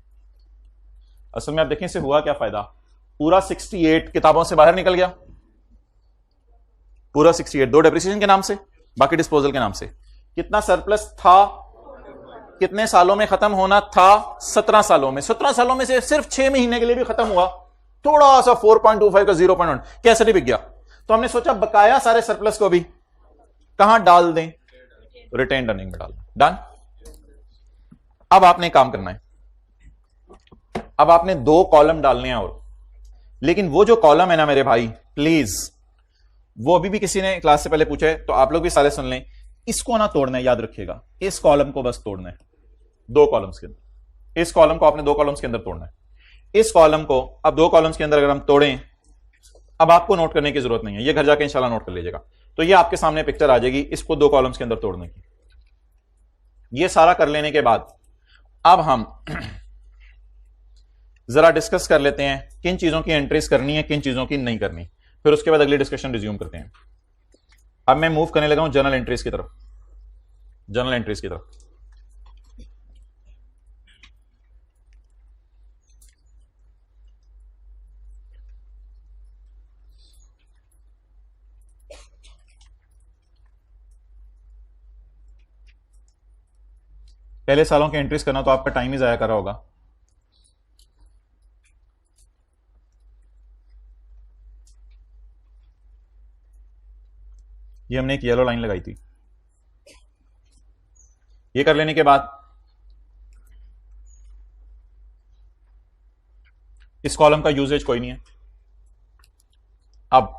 असल में आप देखें इससे हुआ क्या फायदा, पूरा 68 किताबों से बाहर निकल गया, पूरा 68 दो डेप्रिसिएशन के नाम से, बाकी डिस्पोजल के नाम से। कितना सरप्लस था, कितने सालों में खत्म होना था? 17 सालों में। 17 सालों में से सिर्फ 6 महीने के लिए भी खत्म हुआ, थोड़ा सा 4.25 का 0.1 कैसे नहीं बिक गया। तो हमने सोचा बकाया सारे सरप्लस को भी कहां डाल दें? रिटेन्ड अर्निंग में डाल दें। डन। अब आपने काम करना है, अब आपने 2 कॉलम डालने हैं और, लेकिन वो जो कॉलम है ना मेरे भाई, प्लीज वो अभी भी किसी ने क्लास से पहले पूछा है तो आप लोग भी सारे सुन लें, इसको ना तोड़ना है, याद रखिएगा, इस कॉलम को बस तोड़ना है 2 कॉलम्स के अंदर। इस कॉलम को आपने 2 कॉलम्स के अंदर तोड़ना है। इस कॉलम को अब 2 कॉलम्स के अंदर अगर हम तोड़ें, अब आपको नोट करने की जरूरत नहीं है, ये घर जाके इंशाल्लाह नोट कर लीजिएगा। तो ये आपके सामने पिक्चर आ जाएगी इसको 2 कॉलम्स के अंदर तोड़ने की। ये सारा कर लेने के बाद अब हम जरा डिस्कस कर लेते हैं किन चीजों की एंट्रीज करनी है, किन चीजों की नहीं करनी, फिर उसके बाद अगली डिस्कशन रिज्यूम करते हैं। अब मैं मूव करने लगा हूं जर्नल एंट्रीज की तरफ, जर्नल एंट्रीज की तरफ। पहले सालों की एंट्रीज करना तो आपका टाइम ही जाया कर रहा होगा। ये हमने एक येलो लाइन लगाई थी। ये कर लेने के बाद इस कॉलम का यूजेज कोई नहीं है। अब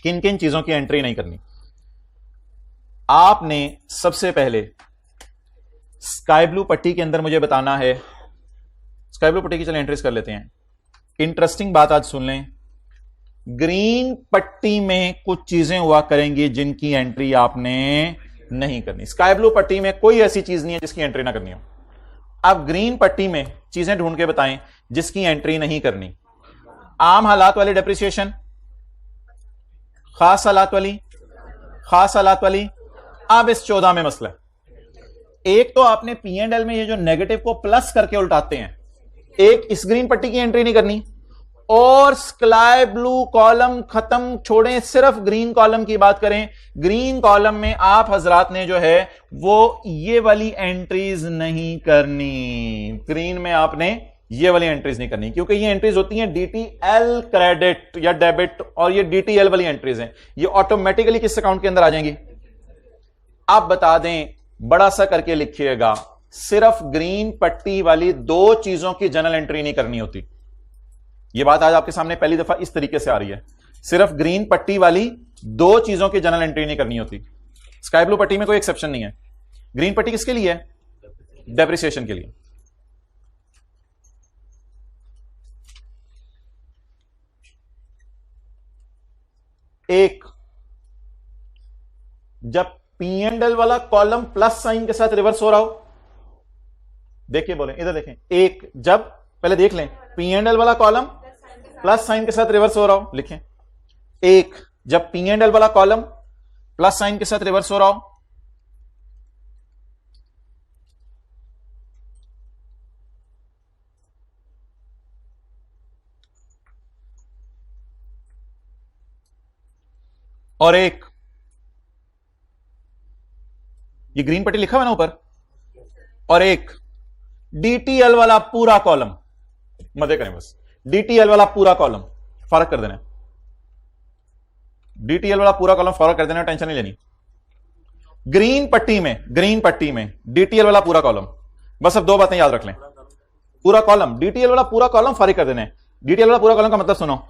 किन किन चीजों की एंट्री नहीं करनी, आपने सबसे पहले स्काई ब्लू पट्टी के अंदर मुझे बताना है, स्काई ब्लू पट्टी की चलिए एंट्रीज कर लेते हैं। इंटरेस्टिंग बात आज सुन लें, ग्रीन पट्टी में कुछ चीजें हुआ करेंगी जिनकी एंट्री आपने नहीं करनी। स्काई ब्लू पट्टी में कोई ऐसी चीज नहीं है जिसकी एंट्री ना करनी हो। आप ग्रीन पट्टी में चीजें ढूंढ के बताएं जिसकी एंट्री नहीं करनी। आम हालात वाली डेप्रिसिएशन, खास हालात वाली, खास हालात वाली। अब इस 14 में मसला है, एक तो आपने P&L में ये जो नेगेटिव को प्लस करके उल्टाते हैं, एक इस ग्रीन पट्टी की एंट्री नहीं करनी, और स्काई ब्लू कॉलम खत्म छोड़ें, सिर्फ ग्रीन कॉलम की बात करें। ग्रीन कॉलम में आप हजरात ने जो है वो ये वाली एंट्रीज नहीं करनी। ग्रीन में आपने ये वाली एंट्रीज नहीं करनी, क्योंकि ये एंट्रीज होती हैं DTL क्रेडिट या डेबिट, और ये DTL वाली एंट्रीज हैं, ये ऑटोमेटिकली किस अकाउंट के अंदर आ जाएंगी। आप बता दें, बड़ा सा करके लिखिएगा, सिर्फ ग्रीन पट्टी वाली 2 चीजों की जनरल एंट्री नहीं करनी होती। यह बात आज आपके सामने पहली दफा इस तरीके से आ रही है, सिर्फ ग्रीन पट्टी वाली 2 चीजों की जनरल एंट्री नहीं करनी होती। स्काई ब्लू पट्टी में कोई एक्सेप्शन नहीं है। ग्रीन पट्टी किसके लिए है? डेप्रिसिएशन के लिए। एक, जब P&L वाला कॉलम प्लस साइन के साथ रिवर्स हो रहा हो, देखिए बोले इधर देखें, एक जब पहले देख लें, P&L वाला कॉलम प्लस साइन के साथ रिवर्स हो रहा हो, लिखें। एक, जब P&L वाला कॉलम प्लस साइन के साथ रिवर्स हो रहा हो। और एक, ये ग्रीन पट्टी लिखा हुआ है ना ऊपर, और एक DTL वाला पूरा कॉलम, मजे करें बस, DTL वाला पूरा कॉलम, फर्क कर देना, डीटीएल वाला पूरा कॉलम फॉरवर्ड कर देना, टेंशन नहीं लेनी। ग्रीन पट्टी में डीटीएल वाला पूरा कॉलम, बस अब दो बातें याद रख लें। पूरा कॉलम, डीटीएल वाला पूरा कॉलम फारिग कर देना है। डीटीएल वाला पूरा कॉलम का मतलब सुनो,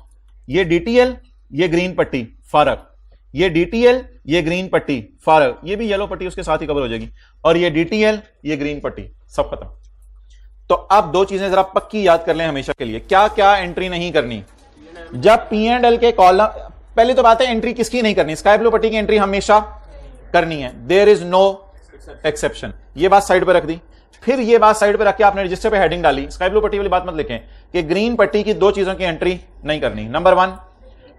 ये डीटीएल, ये ग्रीन पट्टी फारग, ये डीटीएल, ये ग्रीन पट्टी फारग, ये भी येलो पट्टी उसके साथ ही कवर हो जाएगी, और ये डीटीएल, ये ग्रीन पट्टी, सब खत्म। तो अब दो चीजें जरा पक्की याद कर लें हमेशा के लिए, क्या क्या एंट्री नहीं करनी जब P&L के कॉलम। पहली तो बात है एंट्री किसकी नहीं करनी, स्काई ब्लू पट्टी की एंट्री हमेशा करनी है, देयर इज नो एक्सेप्शन। ये बात साइड पर रख दी। फिर ये बात साइड पर रख के आपने रजिस्टर पे हेडिंग डाली, स्काई ब्लू पट्टी वाली बात मत लिखें कि ग्रीन पट्टी की दो चीजों की एंट्री नहीं करनी। नंबर 1,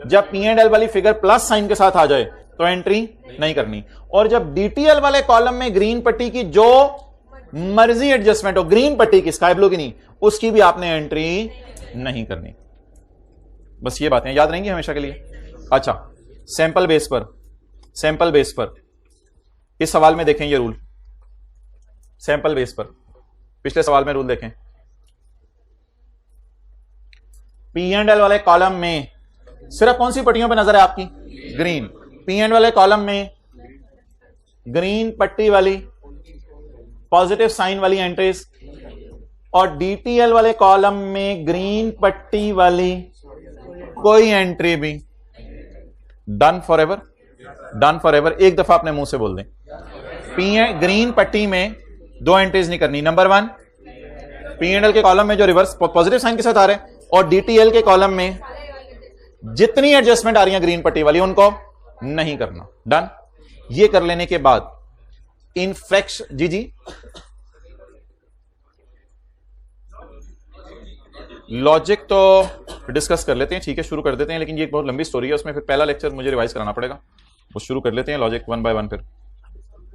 जब P&L वाली फिगर प्लस साइन के साथ आ जाए तो एंट्री नहीं करनी, और जब डीटीएल वाले कॉलम में ग्रीन पट्टी की जो मर्जी एडजस्टमेंट हो, ग्रीन पट्टी की, स्काई ब्लू की नहीं, उसकी भी आपने एंट्री नहीं करनी। बस ये बातें याद रहेंगी हमेशा के लिए। अच्छा, सैंपल बेस पर इस सवाल में देखें ये रूल, सैंपल बेस पर पिछले सवाल में रूल देखें। P&L वाले कॉलम में सिर्फ कौन सी पट्टियों पर नजर है आपकी, ग्रीन। P&L वाले कॉलम में ग्रीन पट्टी वाली पॉजिटिव साइन वाली एंट्रीज, और डीटीएल वाले कॉलम में ग्रीन पट्टी वाली कोई एंट्री भी। डन फॉर एवर, एक दफा अपने मुंह से बोल दें। ग्रीन पट्टी में दो एंट्रीज नहीं करनी। नंबर 1, P&L के कॉलम में जो रिवर्स पॉजिटिव साइन के साथ आ रहे हैं, और डीटीएल के कॉलम में जितनी एडजस्टमेंट आ रही है ग्रीन पट्टी वाली, उनको नहीं करना। डन। ये कर लेने के बाद इनफ्लेक्शन, जी लॉजिक तो डिस्कस कर लेते हैं, ठीक है, शुरू कर देते हैं, लेकिन ये एक बहुत लंबी स्टोरी है, उसमें फिर पहला लेक्चर मुझे रिवाइज कराना पड़ेगा, वो शुरू कर लेते हैं लॉजिक 1 बाय 1 फिर।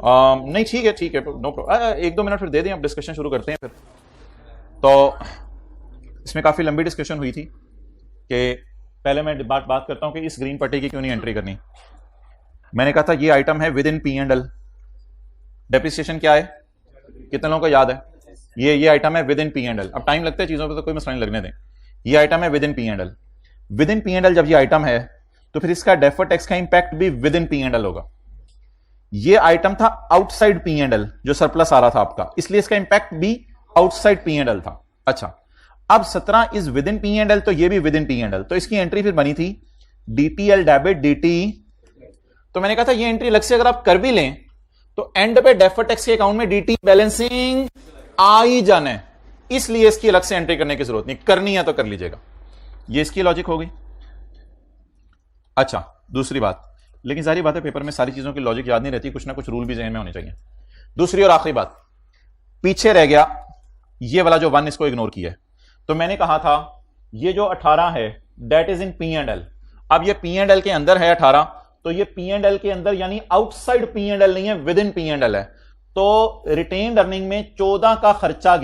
नहीं ठीक है, नो प्रॉब्लम, 1-2 मिनट फिर दे दें, अब डिस्कशन शुरू करते हैं फिर। तो इसमें काफी लंबी डिस्कशन हुई थी कि पहले मैं बात करता हूं कि इस ग्रीन पट्टी की क्यों नहीं एंट्री करनी। मैंने कहा था ये आइटम है विद इन P&L, डेप्रिसिएशन क्या है, कितने लोगों को याद है, ये आइटम है विद इन P&L। अब टाइम लगता है चीजों पे, तो कोई मसला नहीं लगने दें। ये आइटम है with in P&L। With in P&L जब ये आइटम है तो फिर इसका डेफर्ड टैक्स का इंपैक्ट भी विद इन P&L होगा। ये आइटम था आउटसाइड P&L, जो सरप्लस आ रहा था आपका, इसलिए इसका इंपैक्ट भी आउटसाइड P&L था। अच्छा, अब 17 इज विद इन P&L, तो ये भी विद इन P&L, तो इसकी एंट्री फिर बनी थी DTL डेबिट DT। तो मैंने कहा था ये एंट्री अलग से अगर आप कर भी लें तो एंड पे डेफर्ड टैक्स के अकाउंट में DT बैलेंसिंग आ ही जाना है, इसलिए इसकी अलग से एंट्री करने की जरूरत नहीं, करनी है तो कर लीजिएगा। ये इसकी लॉजिक हो गई। अच्छा, दूसरी बात, लेकिन सारी बातें पेपर में सारी चीजों की लॉजिक याद नहीं रहती, कुछ ना कुछ रूल भी ज़हन में होने चाहिए। दूसरी और आखिरी बात, पीछे रह गया ये वाला जो 1, इसको इग्नोर किया है। तो मैंने कहा था ये जो 18 है दैट इज इन P&L। अब ये P&L के अंदर है 18, तो ये P&L के अंदर यानी आउटसाइड P&L नहीं है, विद इन P&L है। तो रिटेन्ड अर्निंग में 14 का खर्चा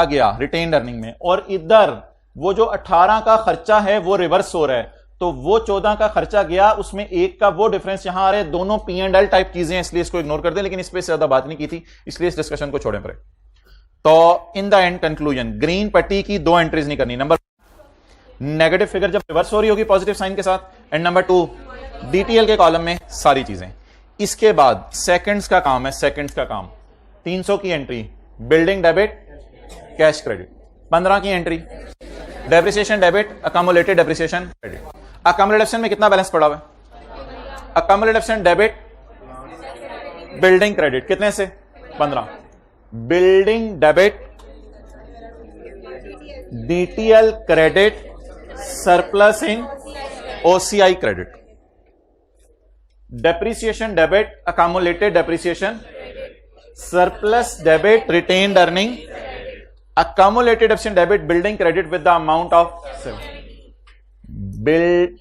गया रिटेन्ड अर्निंग में, और इधर वो जो 18 का खर्चा है वो रिवर्स हो रहा है, तो वो 14 का खर्चा गया, उसमें 1 का वो डिफरेंस यहां आ रहा है। दोनों P&L टाइप चीजें हैं, इसलिए इसको इग्नोर कर दें, लेकिन इस पे ज्यादा बात नहीं की थी, इसलिए इस डिस्कशन को छोड़ें पड़े। तो in the end conclusion, green पट्टी की 2 एंट्रीज नहीं करनी। नंबर, नेगेटिव फिगर जब रिवर्स हो रही होगी पॉजिटिव साइन के साथ, एंड नंबर 2, डीटीएल के कॉलम में सारी चीजें। इसके बाद सेकंड्स का काम है, 300 की entry building debit cash credit, 15 की entry depreciation debit accumulated depreciation credit. Accumulation में कितना बैलेंस पड़ा हुआ है, अकामुलेशन डेबिट बिल्डिंग क्रेडिट, कितने से 15, building debit DTL credit surplus in OCI credit, depreciation debit accumulated depreciation, surplus debit retained earning, accumulated depreciation debit building credit with the amount of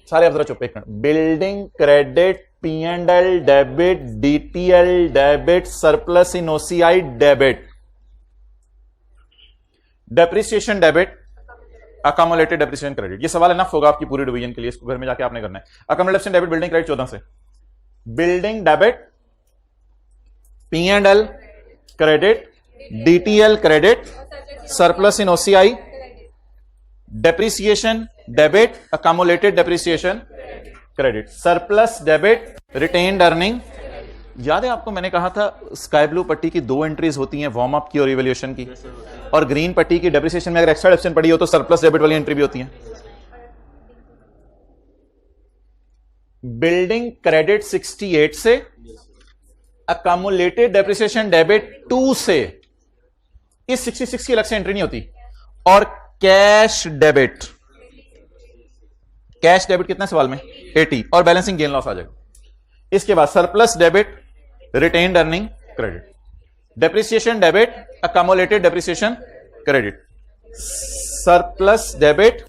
सारे अब जरा चुप एक minute, building credit P&L debit DTL debit surplus in OCI debit, depreciation debit accumulated depreciation credit. ये सवाल enough होगा आपकी पूरी डिवीजन के लिए, इसको घर में जाके आपने करना है। अकामुलेटेड डेबिट बिल्डिंग क्रेडिट 14 से, building debit P&L credit DTL credit surplus in OCI, depreciation debit accumulated depreciation credit, surplus debit retained earning. याद है आपको मैंने कहा था स्काई ब्लू पट्टी की दो एंट्रीज होती हैं, वार्म अप की और इवैल्यूएशन की, और ग्रीन पट्टी की डेप्रिसिएशन में अगर एक्स्ट्रा डेप्रिसिएशन पड़ी हो तो सरप्लस डेबिट वाली एंट्री भी होती है। बिल्डिंग क्रेडिट 68 से, अकामुलेटेड डेप्रिसिएशन डेबिट 2 से, इस 66 की अलग से एंट्री नहीं होती। और कैश डेबिट, कैश डेबिट कितना सवाल में 80, और बैलेंसिंग गेन लॉस आ जाएगा। इसके बाद surplus debit retained earning credit, depreciation debit accumulated depreciation credit, surplus debit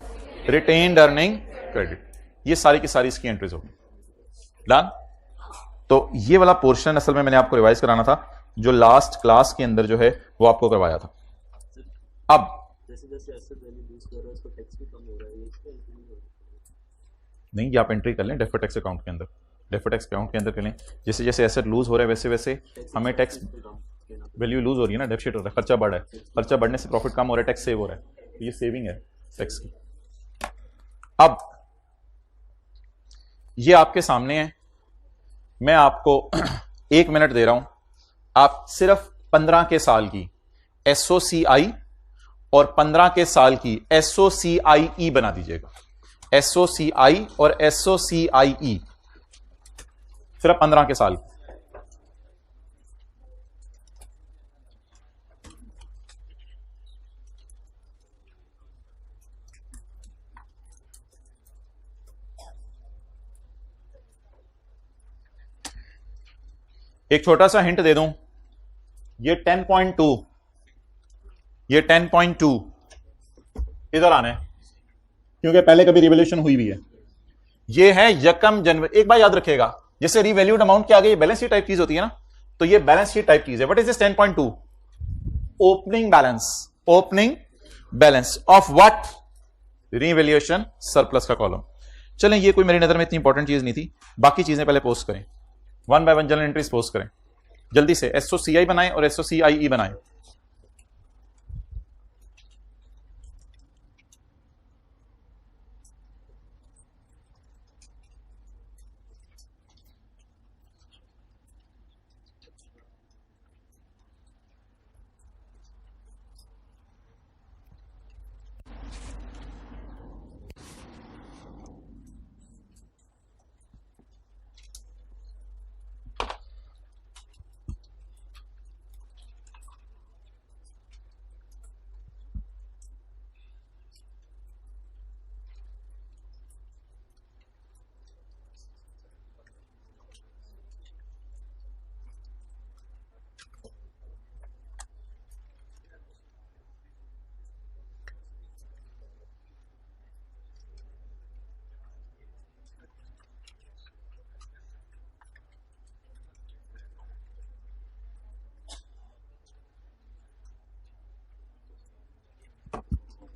retained earning credit, ये सारी की सारी इसकी एंट्रीज होगी। डन। तो ये वाला पोर्शन असल में मैंने आपको रिवाइज कराना था, जो लास्ट क्लास के अंदर जो है वो आपको करवाया था। अब जैसे एसेट वैल्यू लूज कर रहा है, उसको टैक्स भी कम हो रहा है, इसको नहीं, ये आप एंट्री कर लें डेफर्ड टैक्स अकाउंट के अंदर, डेफर्ड टैक्स अकाउंट के अंदर कर लें। जैसे जैसे एसेट लूज हो रहा है वैसे वैसे हमें टैक्स वैल्यू लूज हो रही है ना, डेफिसिट हो रहा है, खर्चा बढ़ रहा है, खर्चा बढ़ने से प्रॉफिट कम हो रहा है, टैक्स सेव हो रहा है, ये सेविंग है टैक्स की। अब ये आपके सामने है, मैं आपको 1 मिनट दे रहा हूं, आप सिर्फ 15 के साल की SOCI और 15 के साल की SOCIE बना दीजिएगा। SOCI और SOCIE सिर्फ 15 के साल। एक छोटा सा हिंट दे दूं, ये 10.2, ये 10.2 इधर आना है, क्योंकि पहले कभी रिवैल्यूएशन हुई भी है। ये है यकम जनवरी। एक बार याद रखिएगा, जैसे रिवैल्यूड अमाउंट के आगे ये बैलेंस शीट टाइप चीज होती है ना, तो ये बैलेंस शीट टाइप चीज है। What is this 10.2? Opening balance, opening balance of what? Revaluation surplus का कॉलम। चलें, ये कोई मेरी नजर में इतनी इंपॉर्टेंट चीज नहीं थी, बाकी चीजें पहले पोस्ट करें, 1 बाय 1 जनरल एंट्रीज पोस्ट करें जल्दी से। SOCI बनाएं और SOCIE बनाएं।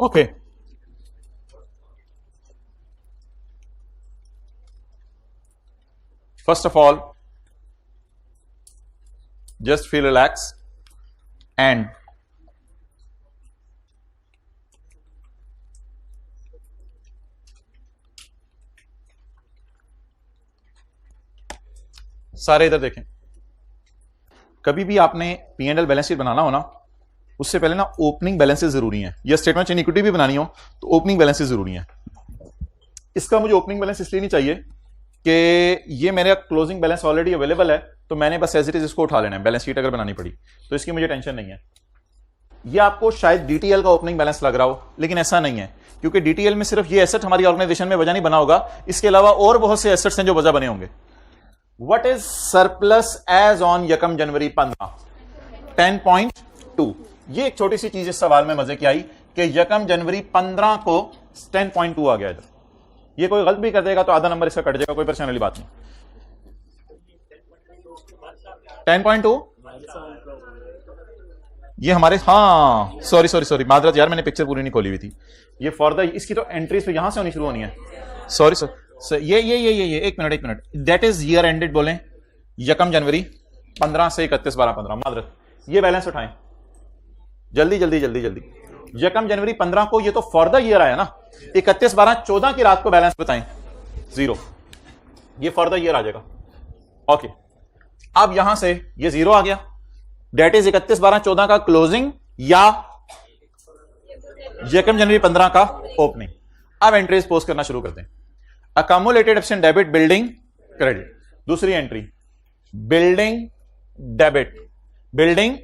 Okay. First of all, just feel relaxed and सारे इधर देखें। कभी भी आपने P&L बैलेंस शीट बनाना हो ना, उससे पहले ना ओपनिंग बैलेंसेस जरूरी हैं, या स्टेटमेंट ऑफ इक्विटी भी बनानी हो तो ओपनिंग बैलेंसेस जरूरी हैं। इसका मुझे ओपनिंग बैलेंस इसलिए नहीं चाहिए कि ये मेरा क्लोजिंग बैलेंस ऑलरेडी अवेलेबल है, तो मैंने बस एज इट इज इसको उठा लेना है, बैलेंस शीट अगर बनानी पड़ी तो इसकी मुझे टेंशन नहीं है। ये आपको शायद DTL का ओपनिंग बैलेंस लग रहा हो, लेकिन ऐसा नहीं है, क्योंकि DTL में सिर्फ ये एसेट हमारी ऑर्गेनाइजेशन में वजह नहीं बना होगा, इसके अलावा और बहुत से एसेट्स हैं जो वजह बने होंगे। What is surplus as on यकम जनवरी 15? 10.2। ये एक छोटी सी चीज इस सवाल में मजे की आई कि यकम जनवरी 15 को 10.2 आ गया इधर। ये कोई गलत भी कर देगा तो आधा नंबर इसका कट जाएगा, कोई परेशानी वाली बात नहीं। 10.2 ये हमारे, हाँ सॉरी मादरत यार, मैंने पिक्चर पूरी नहीं खोली हुई थी। ये फॉर द, इसकी तो एंट्रीज तो यहां से होनी शुरू होनी है। सॉरी ये एक minute, that is year ended बोलें, यकम जनवरी 15 से 31/12/15। मादरत, ये बैलेंस उठाएं जल्दी। यकम जनवरी 15 को, ये तो फॉर द ईयर आया ना, 31/12/14 की रात को बैलेंस बताएं 0। ये फॉर द ईयर आ जाएगा। ओके, अब यहां से ये 0 आ गया, डेट इज 31/12/14 का क्लोजिंग या यकम जनवरी 15 का ओपनिंग। अब एंट्रीज पोस्ट करना शुरू करते हैं। Accumulated absent debit building credit. दूसरी entry building debit, building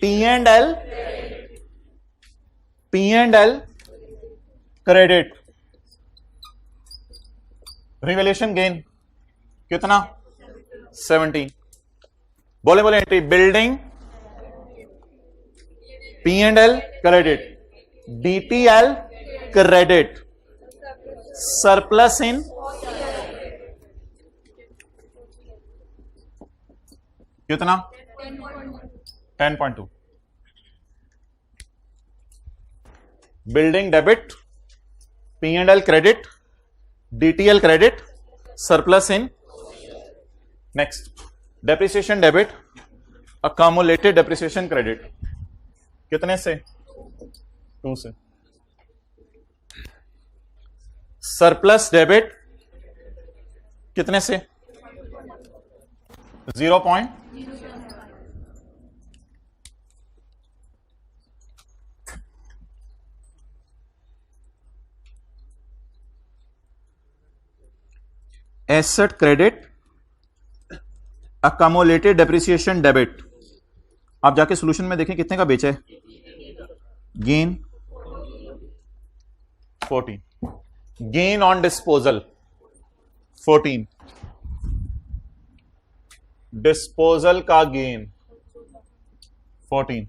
P&L credit, revaluation gain कितना 17। बोले बोले entry building P&L credit, DTL credit, surplus in कितना 10.2। Building debit, P&L credit, DTL credit, surplus in. Next depreciation debit, accumulated depreciation credit कितने से 2 से। Surplus debit कितने से 0. Asset credit, accumulated depreciation debit. आप जाके सॉल्यूशन में देखें कितने का बेचा है, gain 14, gain on disposal 14, disposal का गेन 14।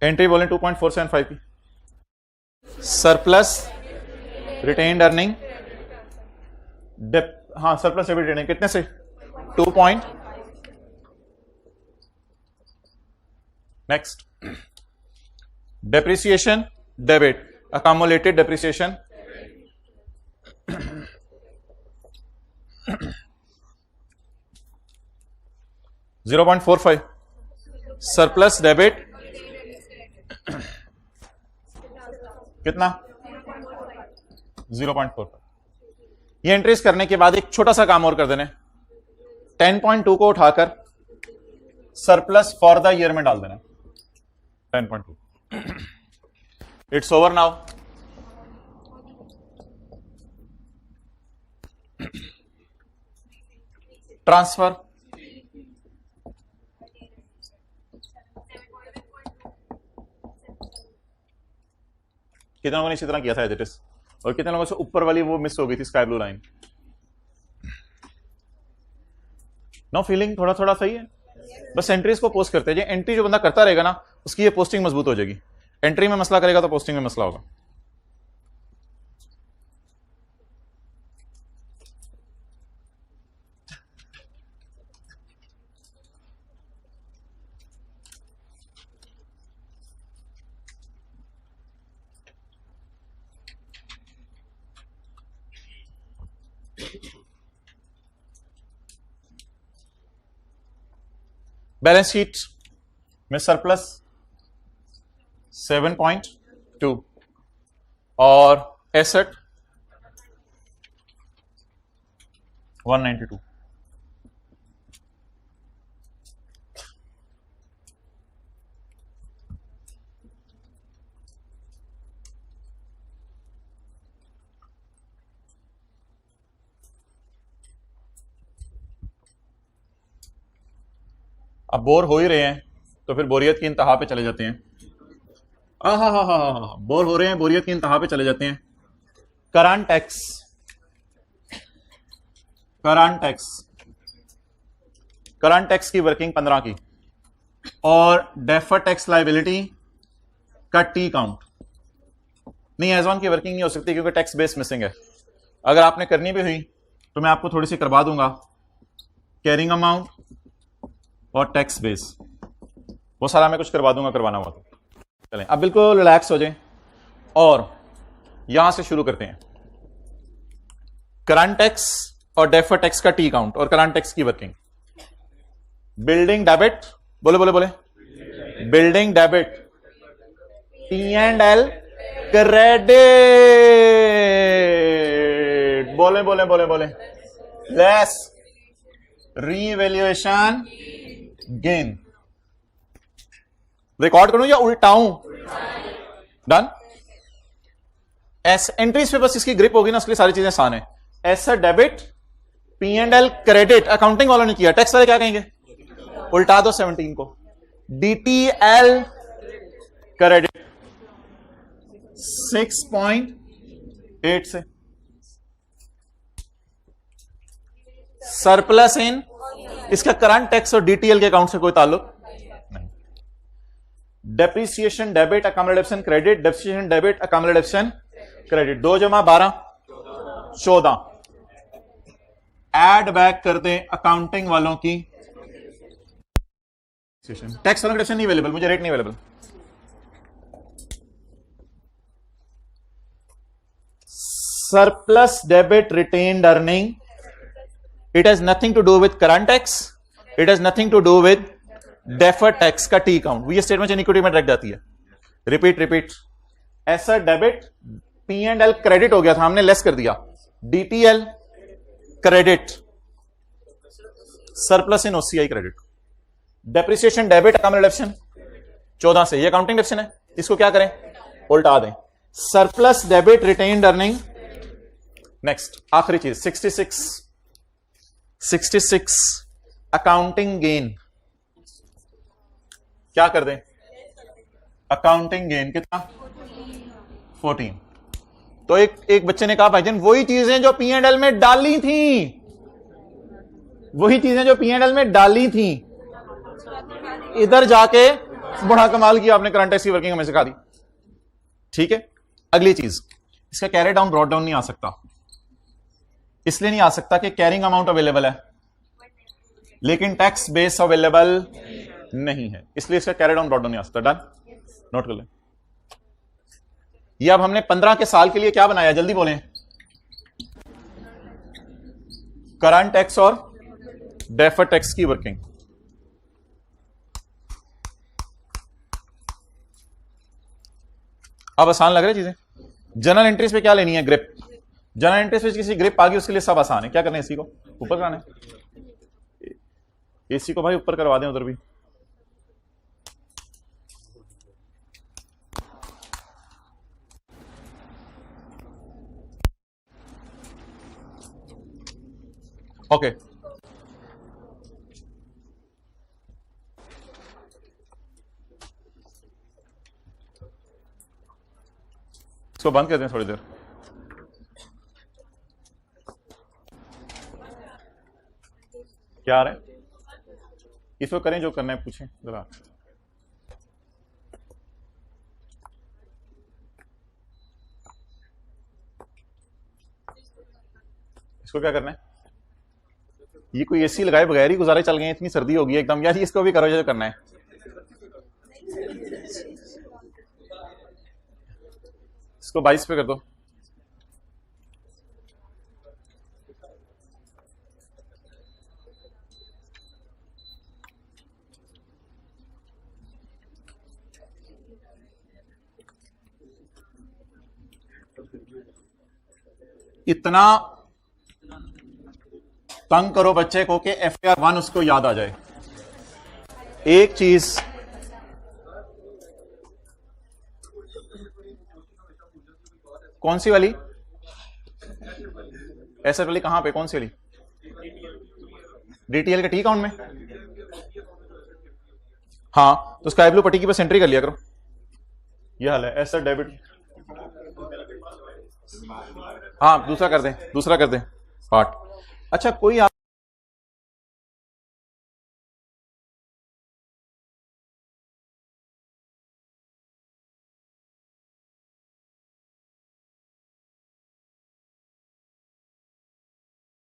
एंट्री बोलें 2.475 की। सरप्लस रिटेन्ड अर्निंग, हाँ सरप्लस डेबिट रिटेनिंग कितने से 2. Next depreciation debit, accumulated depreciation 0.45। Surplus debit कितना 0.45। ये एंट्रीज करने के बाद एक छोटा सा काम और कर देने, 10.2 को उठाकर सरप्लस फॉर द ईयर में डाल देना 10.2। It's over now. ट्रांसफर कितने लोगों ने इसी तरह किया था एडिटिस, और कितने लोगों से ऊपर वाली वो मिस हो गई थी sky blue line. No feeling थोड़ा थोड़ा सही है। बस एंट्रीज को पोस्ट करते हैं, एंट्री जो बंदा करता रहेगा ना उसकी ये पोस्टिंग मजबूत हो जाएगी। एंट्री में मसला करेगा तो पोस्टिंग में मसला होगा। बैलेंस शीट में सरप्लस 7.2 और एसेट 192। अब बोर हो ही रहे हैं तो फिर बोरियत की इंतहा पे चले जाते हैं। बोर हो रहे हैं, बोरियत की इंतहा पे चले जाते हैं। करंट टैक्स, करंट टैक्स की वर्किंग 15 की और डेफर टैक्स लाइबिलिटी का टी काउंट नहीं, एज वन की वर्किंग नहीं हो सकती क्योंकि टैक्स बेस मिसिंग है। अगर आपने करनी भी हुई तो मैं आपको थोड़ी सी करवा दूंगा, कैरिंग अमाउंट और टैक्स बेस, वो सारा मैं कुछ करवा दूंगा करवाना हुआ तो। चलें अब बिल्कुल रिलैक्स हो जाएं और यहां से शुरू करते हैं। करंट टैक्स और डेफर टैक्स का टी काउंट और करंट टैक्स की वर्किंग। बिल्डिंग डेबिट, बोले बोले बोले, बिल्डिंग डेबिट P&L क्रेडिट, बोले बोले बोले बोले, लेस रीवैल्यूएशन गेन। रिकॉर्ड करूं या उल्टाऊं? डन। एस एंट्रीज पे बस इसकी ग्रिप होगी ना, उसके लिए सारी चीजें आसान है। Asset debit, P&L credit, accounting वालों ने किया, टैक्स वाले क्या कहेंगे? उल्टा दो 17 को, DTL क्रेडिट 6.8 से, सरप्लस इन, इसका करंट टैक्स और DTL के अकाउंट से कोई ताल्लुक नहीं। Depreciation debit accommodation credit, depreciation debit accommodation credit, 2 जमा 12 14, एड बैक कर दें अकाउंटिंग वालों की, टैक्स वालों नहीं अवेलेबल, मुझे रेट नहीं available. Surplus debit retained earning, it has nothing to do with current tax, it has nothing to do with deferred tax का टी काउंट, ये स्टेटमेंट इक्विटी में डायरेक्ट जाती है। Repeat repeat, asset debit, P&L credit हो गया था, हमने less कर दिया, DTL credit, surplus in OCI credit, depreciation debit accommodation 14 से, ये अकाउंटिंग डेप्शन है, इसको क्या करें? उल्टा दें, surplus debit retained earning. Next आखिरी चीज 66 अकाउंटिंग गेन, क्या कर दें? अकाउंटिंग गेन कितना? 14। तो एक बच्चे ने कहा भाईजान वही चीजें जो P&L में डाली थी, वही चीजें जो P&L में डाली थी, इधर जाके बड़ा कमाल किया आपने, करंट टैक्स की वर्किंग हमें सिखा दी। ठीक है, अगली चीज, इसका कैरी डाउन ब्रॉड डाउन नहीं आ सकता, इसलिए नहीं आ सकता कि कैरिंग अमाउंट अवेलेबल है लेकिन टैक्स बेस अवेलेबल नहीं है, इसलिए इसका कैरी डाउन ब्रॉड डाउन नहीं आ सकता। डन, नोट कर लें। ये अब हमने 15 के साल के लिए क्या बनाया, जल्दी बोलें? करंट टैक्स और डेफर्ड टैक्स की वर्किंग। अब आसान लग रहा है चीजें। जनरल एंट्रीज पे क्या लेनी है? ग्रिप। जनरल एंट्रीज पे किसी ग्रिप आ गई उसके लिए सब आसान है। क्या करना है? इसी को ऊपर कराना है, एसी को भाई ऊपर करवा दें उधर भी। ओके इसको बंद कर दें थोड़ी देर। क्या आ रहा है? इसको करें जो करना है, पूछें जरा। इसको क्या करना है? ये कोई एसी लगाए बगैर ही गुजारे चल गए, इतनी सर्दी होगी एकदम यार। इसको भी करो जो करना है। इसको 22 पे कर दो। इतना तंग करो बच्चे को कि FAR 1 उसको याद आ जाए। एक चीज कौन सी वाली? एसेट वाली कहां पे? कौन सी वाली? DTL के टी अकाउंट में। हाँ तो स्काई ब्लू पट्टी की बस एंट्री कर लिया करो। यह हाल है। Asset debit. हाँ दूसरा कर दें, दूसरा कर दें पार्ट। अच्छा कोई